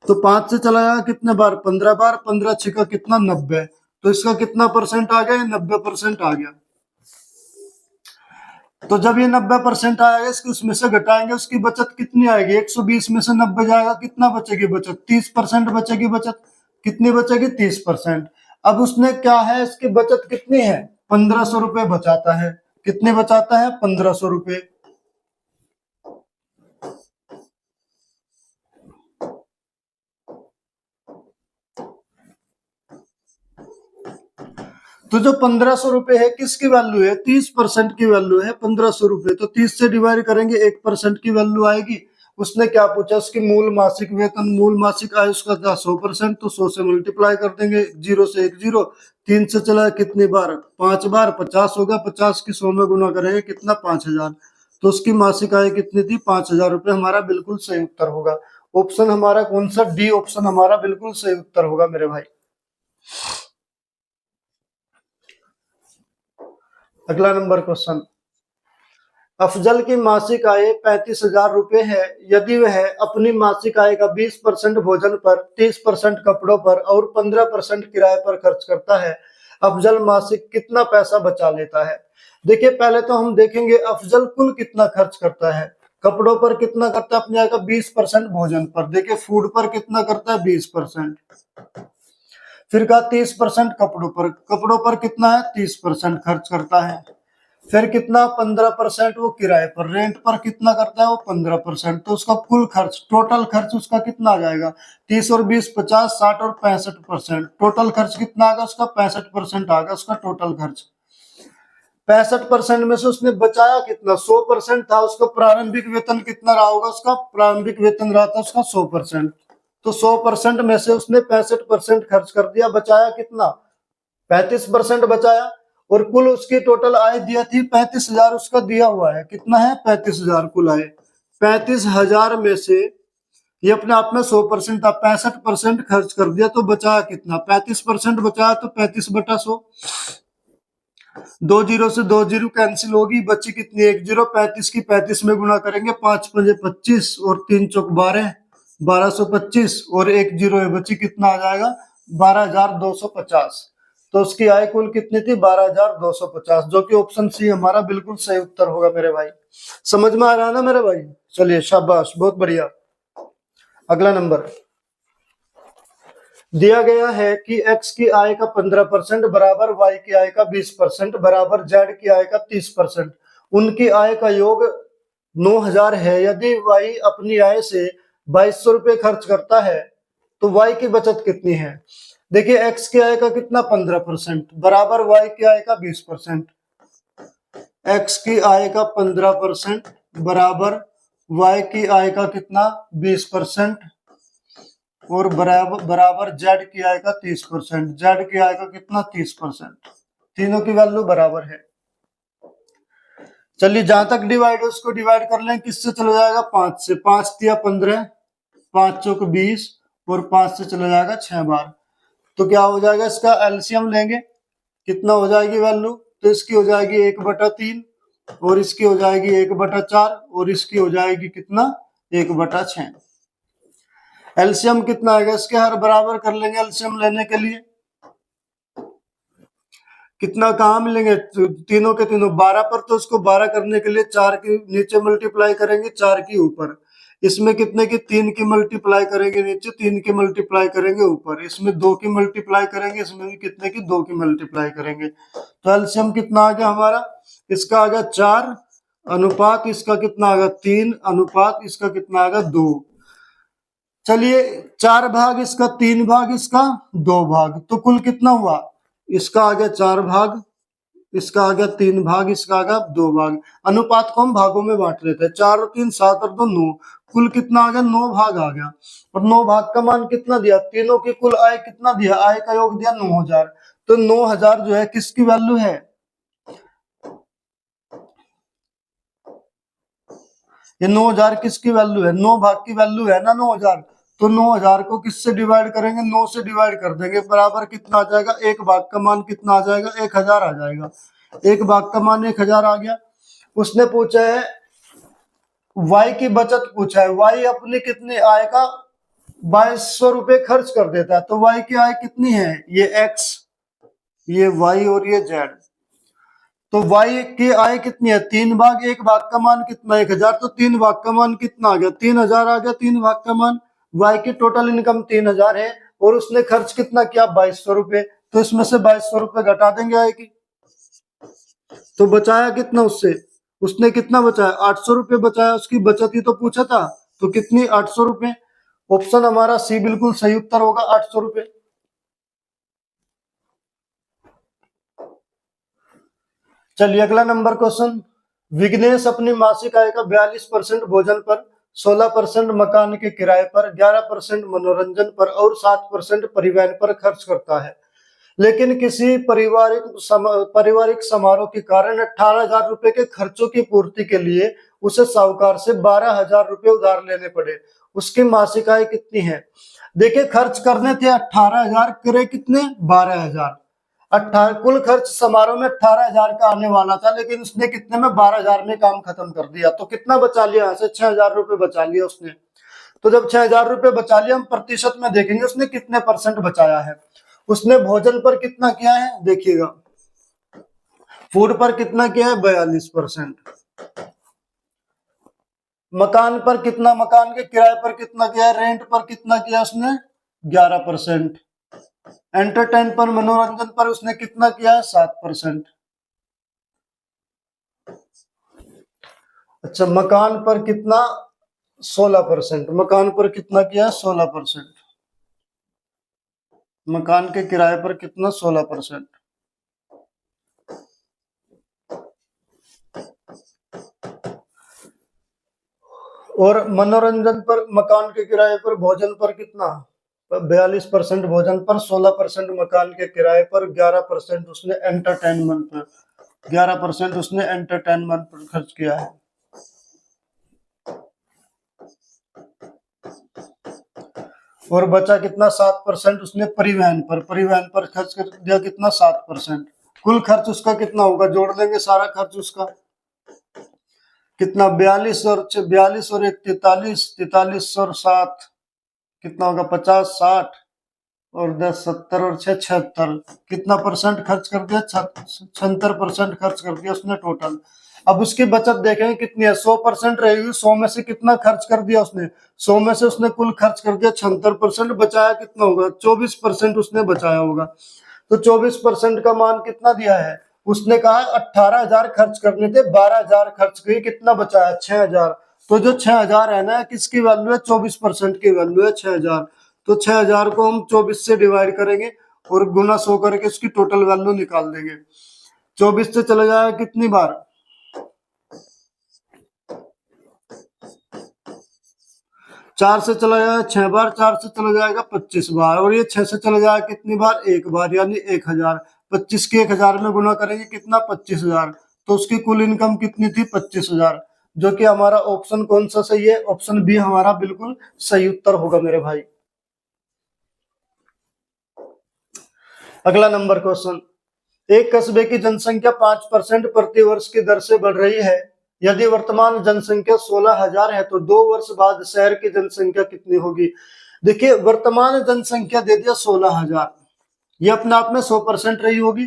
तो 5 से चला गया कितने बार 15 बार, 15 छिका कितना 90, तो इसका कितना परसेंट आ गया 90% आ गया। तो जब ये 90% आएगा इसको उसमें से घटाएंगे, उसकी बचत कितनी आएगी? 120 में से 90 जाएगा, कितना बचेगी बचत? 30% बचेगी बचत। कितनी बचेगी? 30%। अब उसने क्या है, इसकी बचत कितनी है? 1500 रुपए बचाता है। कितने बचाता है? 1500 रुपए। तो जो 1500 रुपए है किसकी वैल्यू है? 30% की वैल्यू है 1500 रुपए। तो 30 से डिवाइड करेंगे 1% की वैल्यू आएगी। उसने क्या पूछा? उसकी मूल मासिक वेतन, मूल मासिक आय उसका था 100%, तो 100 से मल्टीप्लाई कर देंगे, 0 से 1 0, 3 से चला कितनी बार? 5 बार, 50 होगा, 50 की 100 में गुना करेंगे कितना? 5000। तो उसकी मासिक आय कितनी थी? 5000 रुपए। हमारा बिल्कुल सही उत्तर होगा। ऑप्शन हमारा कौन सा? डी ऑप्शन हमारा बिल्कुल सही उत्तर होगा मेरे भाई। अगला नंबर क्वेश्चन, अफजल की मासिक आय 35,000 रुपए है। यदि वह अपनी मासिक आय का 20% भोजन पर, 30% कपड़ों पर और 15% किराए पर खर्च करता है, अफजल मासिक कितना पैसा बचा लेता है? देखिए पहले तो हम देखेंगे अफजल कुल कितना खर्च करता है। कपड़ों पर कितना करता है? अपने आय का 20%, भोजन पर देखिए फूड पर कितना करता है? 20%। फिर कहा 30% कपड़ों पर, कपड़ों पर कितना है? 30% खर्च करता है। फिर कितना? 15% वो किराए पर, रेंट पर कितना करता है वो? 15%। तो उसका कुल खर्च, टोटल खर्च उसका कितना आ जाएगा? 30 और 20 50, 60 और 65%। टोटल खर्च कितना आएगा उसका? 65% आएगा उसका टोटल खर्च। 65% में से उसने बचाया कितना? 100% था उसका। प्रारंभिक वेतन कितना रहा होगा उसका? प्रारंभिक वेतन रहा था उसका 100%। तो 100% में से उसने 65% खर्च कर दिया, बचाया कितना? 35% बचाया। और कुल उसकी टोटल आय दिया थी 35,000, उसका दिया हुआ है कितना है? 35,000 कुल आय। 35,000 में से ये अपने आप में 100% था, 65% खर्च कर दिया, तो बचाया कितना? 35% बचाया, तो 35/100। 2 जीरो से 2 जीरो कैंसिल होगी, बची कितनी? 1 जीरो। 35 की 35 में गुना करेंगे, 5 पंजे 25 और 3 चौक 12, 1225 और 1 जीरो है, बची कितना आ जाएगा? 12,250। तो उसकी आय कुल कितनी थी? 12,250, जो कि ऑप्शन सी हमारा बिल्कुल सही उत्तर होगा मेरे भाई। समझ में आ रहा है ना मेरे भाई? चलिए शाबाश, बहुत बढ़िया। अगला नंबर दिया गया है कि x की आय का 15% बराबर y की आय का 20% बराबर z की आय का 30%। उनकी आय का योग 9,000 है। यदि y अपनी आय से 2200 रुपये खर्च करता है तो y की बचत कितनी है? देखिए x की आय का कितना? 15% बराबर y की आय का 20%। x की आय का 15% बराबर y की आय का कितना? 20% और बराबर बराबर जेड की आय का 30%। जेड की आय का कितना? 30%। तीनों की वैल्यू बराबर है। चलिए जहां तक डिवाइड है उसको डिवाइड कर लें, किससे चला जाएगा? 5 से। 5 दिया 15, 5 चौक 20 और 5 से चला जाएगा 6 बार। तो क्या हो जाएगा? इसका एलसीएम लेंगे, कितना हो जाएगी वैल्यू? तो इसकी हो जाएगी 1/3 और इसकी हो जाएगी 1/4 और इसकी हो जाएगी कितना? 1/6। एलसीएम कितना आएगा? इसके हर बराबर कर लेंगे एलसीएम लेने के लिए। कितना कहाँ मिलेंगे? तीनों के तीनों 12 पर, तो उसको 12 करने के लिए 4 की नीचे मल्टीप्लाई करेंगे, 4 की ऊपर। इसमें कितने की? 3 की मल्टीप्लाई करेंगे नीचे, 3 की मल्टीप्लाई करेंगे ऊपर। इसमें 2 की मल्टीप्लाई करेंगे, इसमें भी कितने की? 2 की मल्टीप्लाई करेंगे। तो एलसीएम कितना आ गया हमारा? इसका आ गया 4 अनुपात इसका कितना आ गया? 3 अनुपात इसका कितना आ गया? 2। चलिए 4 भाग इसका, 3 भाग इसका, 2 भाग, तो कुल कितना हुआ? इसका आ गया 4 भाग, इसका आ गया 3 भाग, इसका आ गया 2 भाग। अनुपात को हम भागों में बांट लेते हैं, 4 और 3 7 और 2 9। कुल कितना आ गया? 9 भाग आ गया। और 9 भाग का मान कितना दिया? तीनों की कुल आय कितना दिया? आय का योग दिया 9,000। तो 9,000 जो है किसकी वैल्यू है? ये 9,000 किसकी वैल्यू है? 9 भाग की वैल्यू है ना 9,000। तो 9,000 को किससे डिवाइड करेंगे? 9 से डिवाइड कर देंगे, बराबर कितना आ जाएगा? एक भाग का मान कितना आ जाएगा? 1,000 आ जाएगा। एक भाग का मान 1,000 आ गया। उसने पूछा है वाई की बचत पूछा है। वाई अपनी कितनी आय का 2200 रुपये खर्च कर देता है, तो वाई की आय कितनी है? ये एक्स, ये वाई और ये जेड। तो y की आय कितनी है 3 भाग, 1 भाग का मान कितना 1000, तो 3 भाग का मान कितना आ गया 3000 आ गया 3 भाग का मान। y की टोटल इनकम 3000 है और उसने खर्च कितना किया 2200 रुपए, तो इसमें से 2200 रुपए घटा देंगे आय की, तो बचाया कितना उससे, उसने कितना बचाया 800 रुपए बचाया, उसकी बचत ही तो पूछा था, तो कितनी 800 रुपए। ऑप्शन हमारा सी बिल्कुल सही उत्तर होगा 800 रुपए। चलिए अगला नंबर क्वेश्चन, विघ्नेश अपनी मासिक आय का 42% भोजन पर, 16% मकान के किराए पर, 11% मनोरंजन पर और 7% परिवहन पर खर्च करता है, लेकिन किसी पारिवारिक समारोह के कारण 18,000 रुपए के खर्चों की पूर्ति के लिए उसे साहूकार से 12,000 रुपए उधार लेने पड़े, उसकी मासिक आय कितनी है। देखिए खर्च करने थे 18,000, करे कितने 12,000, 18 कुल खर्च समारोह में 18,000 का आने वाला था, लेकिन उसने कितने में 12,000 में काम खत्म कर दिया, तो कितना बचा लिया यहाँ से 6,000 रुपए बचा लिया उसने। तो जब 6,000 रुपए बचा लिया, हम प्रतिशत में देखेंगे उसने कितने परसेंट बचाया है। उसने भोजन पर कितना किया है देखिएगा, फूड पर कितना किया है 42%, मकान पर कितना, मकान के किराए पर कितना किया है, रेंट पर कितना किया उसने 11%, एंटरटेन पर मनोरंजन पर उसने कितना किया है 7%। अच्छा मकान पर कितना 16%, मकान पर कितना किया है 16%, मकान के किराए पर कितना 16%, और मनोरंजन पर मकान के किराए पर भोजन पर कितना 42% भोजन पर, 16% मकान के किराए पर, 11% उसने एंटरटेनमेंट पर, 11% उसने एंटरटेनमेंट पर खर्च किया है। और बचा कितना 7% उसने परिवहन पर खर्च कर दिया, कितना 7%। कुल खर्च उसका कितना होगा, जोड़ देंगे सारा खर्च उसका, कितना 42 और 1 43, 43 और 7 कितना होगा 50, 60 और 10 70 और 6 76, कितना परसेंट खर्च कर दिया 76% खर्च कर दिया उसने टोटल। अब उसकी बचत देखेंगे कितनी है, 100% रहेगी, 100 में से कितना खर्च कर दिया उसने, 100 में से उसने कुल खर्च कर दिया 76%, बचाया कितना होगा 24% उसने बचाया होगा। तो 24% का मान कितना दिया है, उसने कहा 18,000 खर्च करने थे, 12,000 खर्च किए, कितना बचाया 6,000, तो जो 6,000 है ना किसकी वैल्यू है 24% की वैल्यू है 6,000, तो 6,000 को हम 24 से डिवाइड करेंगे और गुना 100 करके उसकी टोटल वैल्यू निकाल देंगे। 24 से चला जाएगा कितनी बार 4 से चला जाएगा 6 बार, 4 से चला जाएगा 25 बार, और ये 6 से चला जाएगा कितनी बार 1 बार, यानी 1,000। 25 के 1,000 में गुना करेंगे कितना 25,000, तो उसकी कुल इनकम कितनी थी 25,000, जो कि हमारा ऑप्शन कौन सा सही है, ऑप्शन बी हमारा बिल्कुल सही उत्तर होगा मेरे भाई। अगला नंबर क्वेश्चन, एक कस्बे की जनसंख्या 5% प्रति वर्ष की दर से बढ़ रही है, यदि वर्तमान जनसंख्या 16,000 है तो 2 वर्ष बाद शहर की जनसंख्या कितनी होगी। देखिए वर्तमान जनसंख्या दे दिया 16,000, ये अपने आप में 100% रही होगी,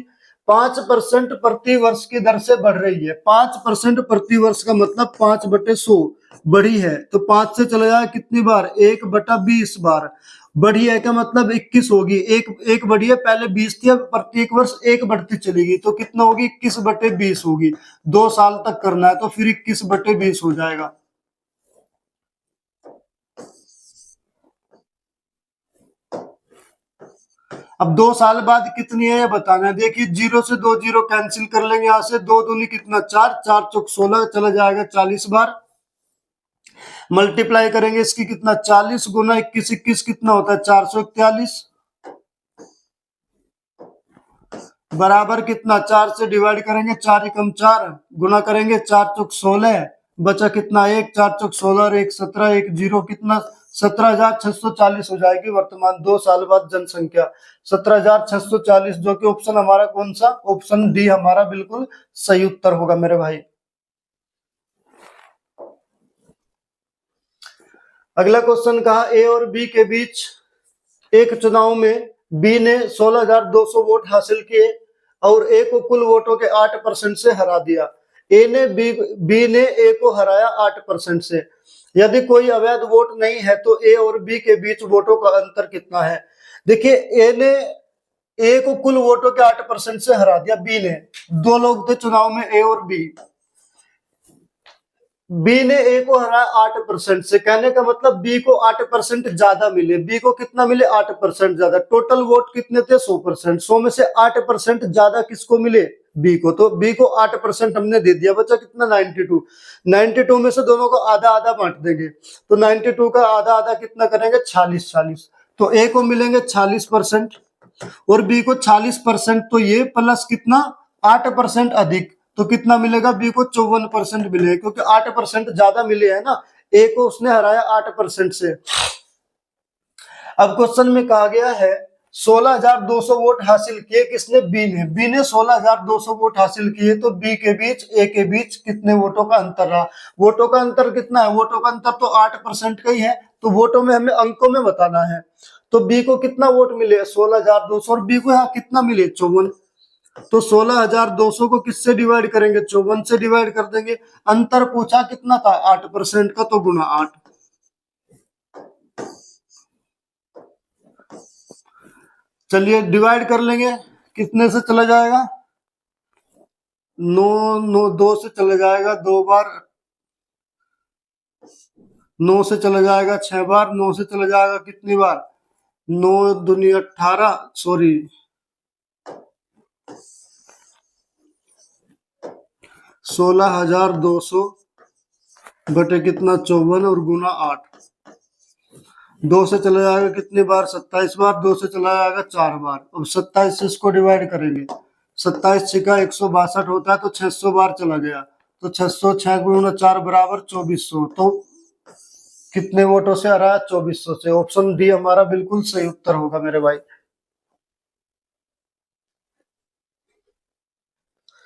5% प्रति वर्ष की दर से बढ़ रही है, 5% प्रति वर्ष का मतलब 5/100 बढ़ी है, तो 5 से चला जाए कितनी बार 1/20 बार, बढ़ी है का मतलब 21 होगी, एक बढ़ी है, पहले 20 थी, अब प्रत्येक वर्ष एक बढ़ती चलेगी, तो कितना होगी 21/20 होगी, 2 साल तक करना है तो फिर 21/20 हो जाएगा। अब 2 साल बाद कितनी है ये बताना है, देखिए 0 से 2 जीरो कैंसिल कर लेंगे, यहाँ से 2 दूनी कितना 4, 4 चौक 16 चला जाएगा 40 बार, मल्टीप्लाई करेंगे इसकी कितना 40 गुना 21, 21 कितना होता है 441, बराबर कितना 4 से डिवाइड करेंगे 4 एकम 4, गुना करेंगे 4 चौक 16, बचा कितना 1, 4 चौक 16 और 1 17, 1 0 कितना 17,640 हो जाएगी वर्तमान 2 साल बाद जनसंख्या 17,640, जो कि ऑप्शन हमारा कौन सा, ऑप्शन डी हमारा बिल्कुल सही उत्तर होगा मेरे भाई। अगला क्वेश्चन कहा ए और बी के बीच एक चुनाव में बी ने 16,200 वोट हासिल किए, और ए को कुल वोटों के 8% से हरा दिया। ए ने बी ने ए को हराया 8% से। यदि कोई अवैध वोट नहीं है तो ए और बी के बीच वोटों का अंतर कितना है? देखिए, ए ने ए को कुल वोटों के 8% से हरा दिया, बी ने, दो लोग थे चुनाव में, ए और बी। बी ने ए को हराया 8% से, कहने का मतलब बी को 8% ज्यादा मिले। बी को कितना मिले? 8% ज्यादा। टोटल वोट कितने थे? 100%। 100 में से 8% ज्यादा किसको मिले? बी को। तो बी को 8% हमने दे दिया, बचा कितना? 92। 92 में से दोनों को आधा आधा बांट देंगे, तो 92 का आधा आधा कितना करेंगे? 46। तो ए को मिलेंगे 46% और बी को 46%, तो ये प्लस कितना? 8% अधिक, तो कितना मिलेगा? बी को 54% मिलेगा, क्योंकि 8% ज्यादा मिले है ना, ए को उसने हराया 8% से। अब क्वेश्चन में कहा गया है 16,200 वोट हासिल किए किसने? बी ने। बी ने 16,200 वोट हासिल किए, तो बी के बीच ए के बीच कितने वोटों का अंतर रहा? वोटों का अंतर कितना है? वोटों का अंतर तो 8% का ही है, तो वोटों में हमें अंकों में बताना है। तो बी को कितना वोट मिले? 16,200, और बी को यहाँ कितना मिले? 54। तो 16,200 को किससे डिवाइड करेंगे? 54 से डिवाइड कर देंगे। अंतर पूछा कितना था? 8% का, तो गुना 8। चलिए डिवाइड कर लेंगे, कितने से चला जाएगा? 9 9 2 से चला जाएगा 2 बार, 9 से चला जाएगा 6 बार, 9 से चला जाएगा कितनी बार? 9 दूनी 18, सॉरी 16,200 बटे कितना? 54 और गुना 8। 2 से चला जाएगा कितनी बार? 27 बार। 2 से चला जाएगा 4 बार। अब 27 से इसको डिवाइड करेंगे, 27 6 का 162 होता है, तो 600 बार चला गया, तो 600 6 गुना 4 बराबर 2400। तो कितने वोटों से हरा? 2400 से। ऑप्शन डी हमारा बिल्कुल सही उत्तर होगा मेरे भाई।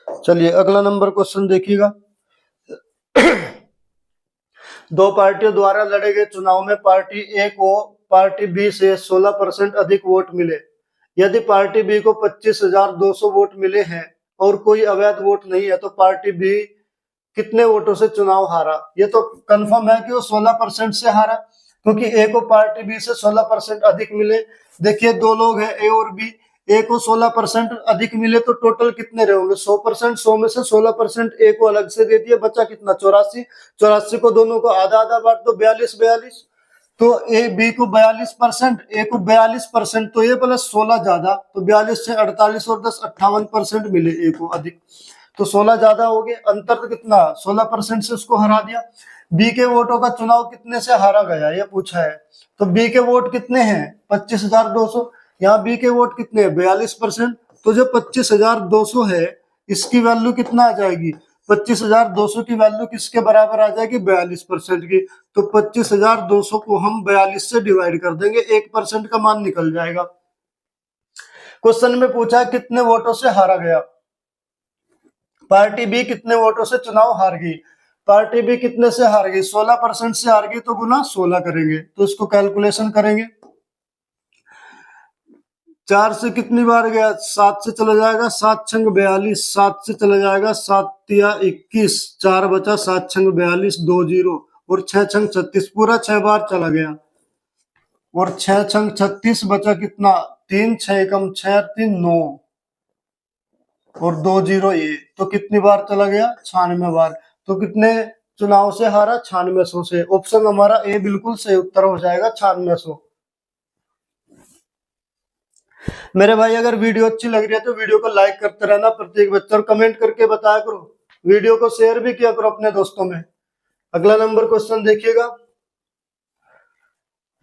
चलिए अगला नंबर क्वेश्चन देखिएगा। दो पार्टियों द्वारा लड़े गए चुनाव में पार्टी ए को पार्टी बी से 16% अधिक वोट मिले। यदि पार्टी बी को 25,200 वोट मिले हैं और कोई अवैध वोट नहीं है, तो पार्टी बी कितने वोटों से चुनाव हारा? ये तो कंफर्म है कि वो 16% से हारा, क्योंकि ए को पार्टी बी से 16% अधिक मिले। देखिए, दो लोग हैं, ए और बी। ए को 16% अधिक मिले, तो टोटल कितने रहेंगे? 100%। 100 में से 16% ए को अलग से दे दिए, बचा कितना? 84। 84 को दोनों को आधा आधा बांट दो, 42। तो ए बी को 42%, ए को 42%, तो ये प्लस 16 ज्यादा, तो 42 से 48 और 10 58% मिले ए को अधिक, तो 16 ज्यादा हो गए। अंतर तो कितना? 16% से उसको हरा दिया। बी के वोटों का चुनाव कितने से हारा गया, ये पूछा है। तो बी के वोट कितने हैं? 25,200। यहाँ बी के वोट कितने हैं? 42%। तो जो 25,200 है, इसकी वैल्यू कितना आ जाएगी? 25,200 की वैल्यू किसके बराबर आ जाएगी? 42% की। तो 25,200 को हम 42 से डिवाइड कर देंगे, 1% का मान निकल जाएगा। क्वेश्चन में पूछा कितने वोटों से हारा गया? पार्टी बी कितने वोटों से चुनाव हार गई? पार्टी बी कितने से हार गई? 16% से हार गई, तो गुना 16 करेंगे, तो इसको कैलकुलेशन करेंगे। 4 से कितनी बार गया? 7 से चला जाएगा, 7 छंग 42। 7 से चला जाएगा, 7 तिया 21, 4 बचा, 7 छंग 42, 2 0 और 6 छंग 36, पूरा 6 बार चला गया, और 6 छंग 36 बचा कितना? 3 6 एकम 6 3 9 और 2 0 ये, तो कितनी बार चला गया? 96 बार। तो कितने चुनाव से हारा? 9600 से। ऑप्शन हमारा ए बिल्कुल सही उत्तर हो जाएगा, 9600। मेरे भाई, अगर वीडियो अच्छी लग रही है तो वीडियो को लाइक करते रहना प्रत्येक बच्चा, और कमेंट करके बताया करो। वीडियो को शेयर भी किया करो अपने दोस्तों में। अगला नंबर क्वेश्चन देखिएगा।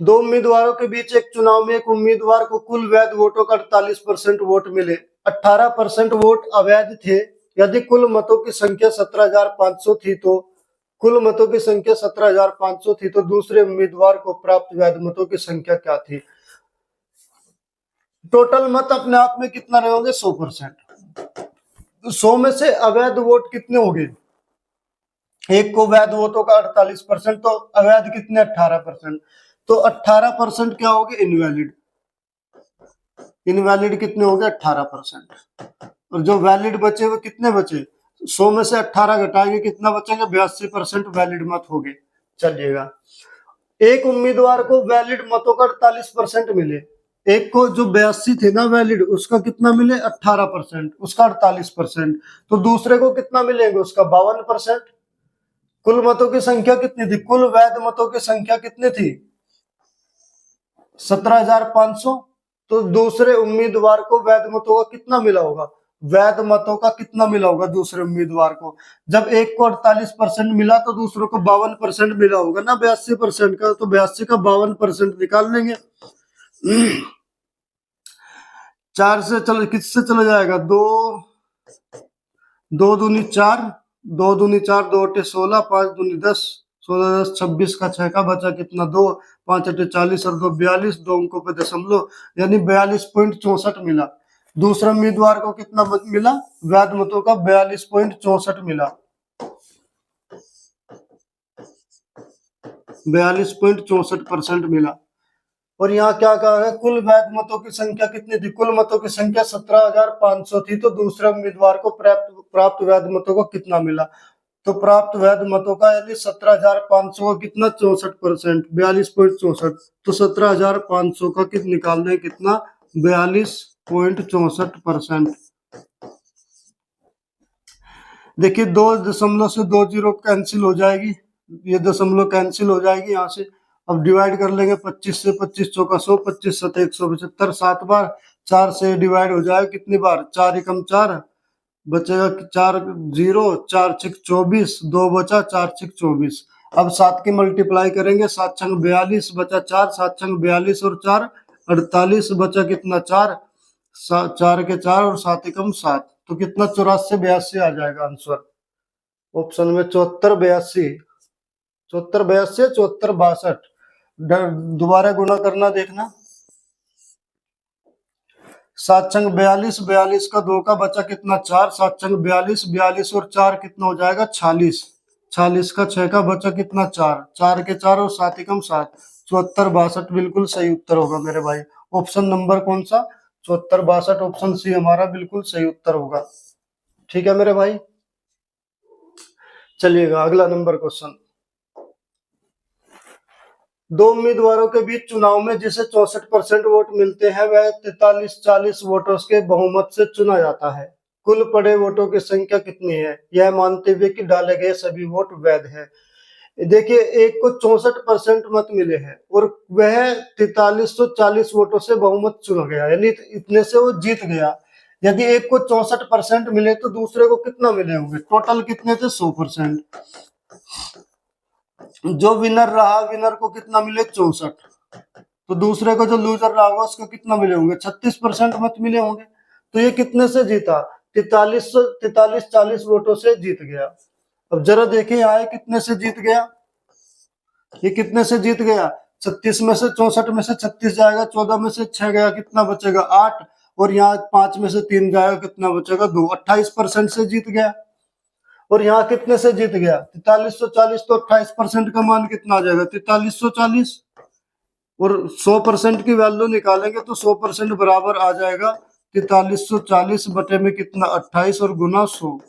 दो उम्मीदवारों के बीच एक चुनाव में एक उम्मीदवार को कुल वैध वोटों का 48% वोट मिले, 18% वोट अवैध थे। यदि कुल मतों की संख्या 17,500 थी, तो कुल मतों की संख्या 17,500 थी, तो दूसरे उम्मीदवार को प्राप्त वैध मतों की संख्या क्या थी? टोटल मत अपने आप में कितना रहे होंगे? 100%। 100 में से अवैध वोट कितने हो गए? एक को वैध वोटों का 48%, तो अवैध कितने? 18%। तो 18% क्या हो गए? इनवैलिड। इनवैलिड कितने हो गए? 18%। और जो वैलिड बचे वो कितने बचे, 100 में से 18 घटाएंगे कितना बचेंगे, 82% वैलिड मत हो गए। चलिएगा, एक उम्मीदवार को वैलिड मतों का 48% मिले, एक को जो 82 थे ना वैलिड, उसका कितना मिले 18%, उसका 48%, तो दूसरे को कितना मिलेंगे, उसका 52%। कुल मतों की संख्या कितनी थी, कुल वैध मतों की संख्या कितनी थी, 17,500। तो दूसरे उम्मीदवार को वैध मतों का कितना मिला होगा, वैध मतों का कितना मिला होगा दूसरे उम्मीदवार को, जब एक को 48% मिला तो दूसरों को 52% मिला होगा ना 82% का, तो 82 का 52% निकाल लेंगे। 4 से चलो, किससे चला जाएगा, दो दूनी 4, 2 दूनी 4, 2 8 16, 5 दूनी 10, 16 10 26 का 6 का बचा कितना 2, 5 8 40 और 2 42, 2 अंकों पे दशमलव, यानी 42.64 मिला। दूसरा उम्मीदवार को कितना मत मिला, वैध मतों का 42.64 मिला, 42.64% मिला। और यहाँ क्या कहा है, कुल वैध मतों की संख्या कितनी थी, कुल मतों की संख्या 17,500 थी, तो दूसरे उम्मीदवार को प्राप्त वैध मतों को कितना मिला, तो प्राप्त वैध मतों का यानी 17,500 का कितना 64%, 42.64, तो 17,500 का निकाल दें कितना 42.64%। देखिए 2 दशमलव से 2 जीरो कैंसिल हो जाएगी, ये दशमलव कैंसिल हो जाएगी यहाँ से। अब डिवाइड कर लेंगे 25 से, 25 चौका 100, 25 सतह 175, 7 बार, 4 से डिवाइड हो जाएगा कितनी बार, 4 एकम 4, बचेगा 4 0, 4 6 24, 2 बचा, 4 6 24। अब 7 की मल्टीप्लाई करेंगे, 7 छंग 42 बचा 4, 7 छंग 42 और 4 48, बचा कितना 4, 4 के 4 और 7 एकम 7, तो कितना 84 82 आ जाएगा आंसर ऑप्शन में, 74 82, 74 82, 74 62। दोबारा गुना करना देखना, 7 छंग 42, 42 का 2 का बचा कितना 4, 7 छंग 42, 42 और 4 कितना हो जाएगा 46, 46 का 6 का बचा कितना 4, 4 के 4 और 7 एकम 7, 74 62 बिल्कुल सही उत्तर होगा मेरे भाई। ऑप्शन नंबर कौन सा, 74 62, ऑप्शन सी हमारा बिल्कुल सही उत्तर होगा। ठीक है मेरे भाई, चलिएगा अगला नंबर क्वेश्चन। दो उम्मीदवारों के बीच चुनाव में जिसे 64% वोट मिलते हैं वह 43-40 वोटों के बहुमत से चुना जाता है। कुल पड़े वोटों की संख्या कितनी है, यह मानते हुए कि डाले गए सभी वोट वैध हैं। देखिए एक को 64% मत मिले हैं और वह 4340 वोटों से बहुमत चुना गया, यानी इतने से वो जीत गया। यदि एक को 64% मिले तो दूसरे को कितना मिले होंगे, टोटल कितने थे 100%। जो विनर रहा, विनर को कितना मिले 64, तो दूसरे को जो लूजर रहा होगा उसको कितना मिले होंगे 36% मत मिले होंगे। तो ये कितने से जीता, 4340 वोटों से जीत गया। अब जरा देखिए यहाँ कितने से जीत गया, ये कितने से जीत गया, 36 में से 64 में से 36 जाएगा, 14 में से 6 गया कितना बचेगा 8, और यहाँ 5 में से 3 जाएगा कितना बचेगा 2, 28% से जीत गया। और यहाँ कितने से जीत गया 4340, तो 28% का मान कितना आ जाएगा 4340, और 100% की वैल्यू निकालेंगे तो 100% बराबर आ जाएगा 4340 बटे में कितना 28 और गुना 100।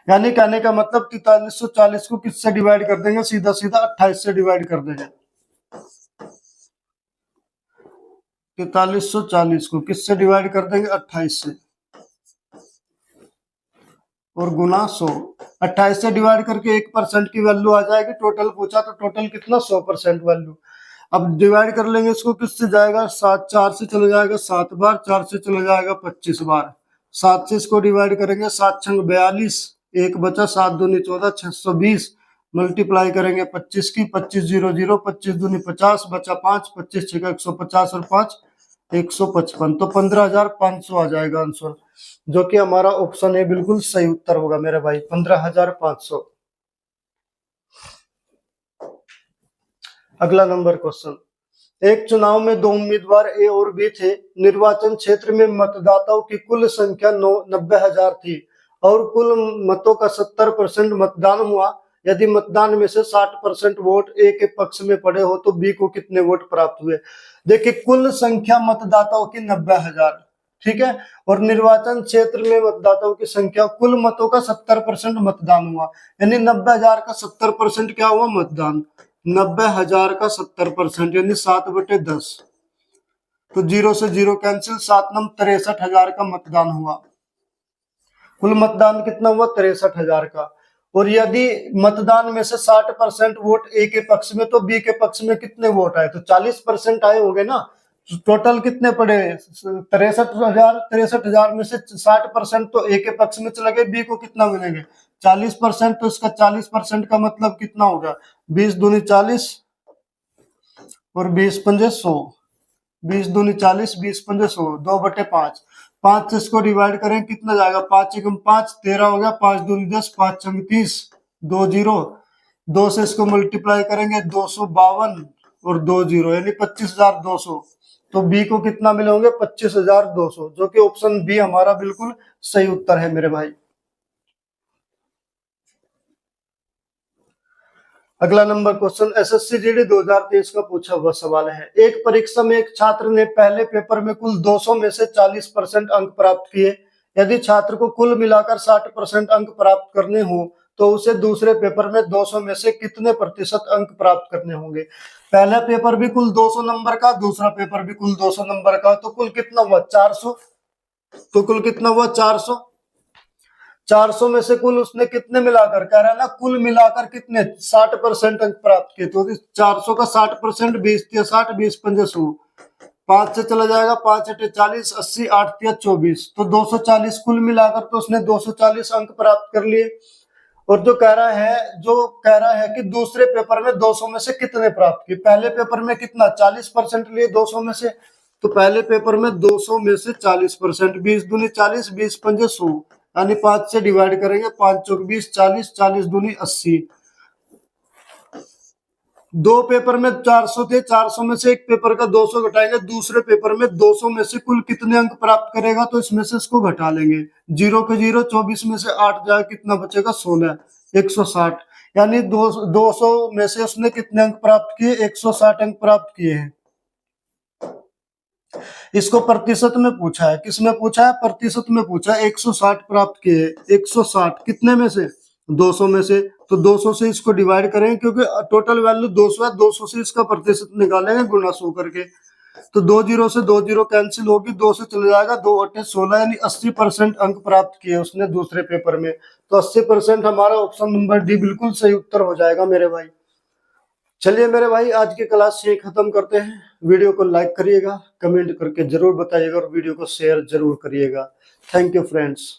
यानी कहने का मतलब 4340 को किससे डिवाइड कर देंगे, सीधा सीधा 28 से डिवाइड कर देंगे। 4340 को किससे डिवाइड कर देंगे 28 से और गुना 100। 28 से डिवाइड करके 1% की वैल्यू आ जाएगी, टोटल पूछा तो टोटल कितना 100% वैल्यू। अब डिवाइड कर लेंगे इसको, किससे जाएगा 7, 4 से चला जाएगा 7 बार, 4 से चला जाएगा 25 बार, 7 से इसको डिवाइड करेंगे, 7 छंग 42, 1 बचा, 7 दूनी 14, 620, मल्टीप्लाई करेंगे 25 की, 25 0 0, 25 दूनी 50, बचा 5, 25 6 150 और 5 155, तो 15,500 आ जाएगा आंसर, जो कि हमारा ऑप्शन है बिल्कुल सही उत्तर होगा मेरे भाई, 15,500। अगला नंबर क्वेश्चन, एक चुनाव में दो उम्मीदवार ए और बी थे। निर्वाचन क्षेत्र में मतदाताओं की कुल संख्या 90,000 थी और कुल मतों का 70% मतदान हुआ। यदि मतदान में से 60% वोट ए के पक्ष में पड़े हो तो बी को कितने वोट प्राप्त हुए। देखिए कुल संख्या मतदाताओं की 90,000, ठीक है। और निर्वाचन क्षेत्र में मतदाताओं की संख्या, कुल मतों का 70% मतदान हुआ, यानी 90,000 का 70% क्या हुआ मतदान, 90,000 का 70% यानी 7/10। तो 0 से 0 कैंसिल, 7 नम 63,000 का मतदान हुआ। कुल मतदान कितना हुआ 63,000 का। और यदि मतदान में से 60% वोट ए के पक्ष में, तो बी के पक्ष में कितने वोट आए, तो 40% आए होंगे ना। टोटल कितने पड़े 63,000 में से 60% तो ए के पक्ष में चले गए, बी को कितना मिलेंगे 40%। तो इसका 40% का मतलब कितना होगा 20 दूनी 40 और 20 पंजे 100, 20 दूनी 40, 20 पंजे 100, 2/5। 5 से इसको डिवाइड करें कितना जाएगा, 5 एकम 5 13 हो गया, 5 दूनी 10, 5 चंग 30, 2 0। 2 से इसको मल्टीप्लाई करेंगे 252 और 2 0 यानी 25,200। तो बी को कितना मिले होंगे 25,200, जो कि ऑप्शन बी हमारा बिल्कुल सही उत्तर है मेरे भाई। अगला नंबर क्वेश्चन एसएससी जीडी 2023 का पूछा हुआ सवाल है। एक परीक्षा में एक छात्र ने पहले पेपर में कुल 200 में से 40% अंक प्राप्त किए। यदि छात्र को कुल मिलाकर 60% अंक प्राप्त करने हो तो उसे दूसरे पेपर में 200 में से कितने प्रतिशत अंक प्राप्त करने होंगे। पहला पेपर भी कुल 200 नंबर का, दूसरा पेपर भी कुल 200 नंबर का, तो कुल कितना हुआ 400। तो कुल कितना हुआ 400। 400 में से कुल उसने कितने मिलाकर, कह रहा है ना कुल मिलाकर कितने 60% अंक प्राप्त किए। तो 400 का 60%, 20 तिया 60, 20 पंजे 100, 5 से चला जाएगा, 5 अटे 40, 80, 8 तिया 24, तो 240 कुल मिलाकर तो उसने 240 अंक प्राप्त कर लिए। और जो कह रहा है कि दूसरे पेपर में 200 में से कितने प्राप्त किए। पहले पेपर में कितना 40% लिए 200 में से, तो पहले पेपर में 200 में से 40%, 20 दूनी 40, 20 पंजे 100, यानी 5 से डिवाइड करेंगे, 5 चौक 20, 40, 40 दूनी 80। दो पेपर में 400 थे, 400 में से एक पेपर का 200 घटाएंगे, दूसरे पेपर में 200 में से कुल कितने अंक प्राप्त करेगा, तो इसमें से इसको घटा लेंगे, 0 के 0, 24 में से 8 जाए कितना बचेगा 16, 160। यानी 200 में से उसने कितने अंक प्राप्त किए 160 अंक प्राप्त किए हैं। इसको प्रतिशत में पूछा है, किसमें पूछा है प्रतिशत में पूछा है। 160 प्राप्त किए, 160 कितने में से 200 में से, तो 200 से इसको डिवाइड करेंगे क्योंकि टोटल वैल्यू 200 है, 200 से इसका प्रतिशत निकालेंगे गुणा 100 करके। तो 2 0 से 2 0 कैंसिल होगी, 2 से चले जाएगा, 2 अट्ठे 16, यानी 80% अंक प्राप्त किए उसने दूसरे पेपर में। तो 80% हमारा ऑप्शन नंबर डी बिल्कुल सही उत्तर हो जाएगा मेरे भाई। चलिए मेरे भाई आज की क्लास ये खत्म करते हैं। वीडियो को लाइक करिएगा, कमेंट करके जरूर बताइएगा और वीडियो को शेयर जरूर करिएगा। Thank you friends.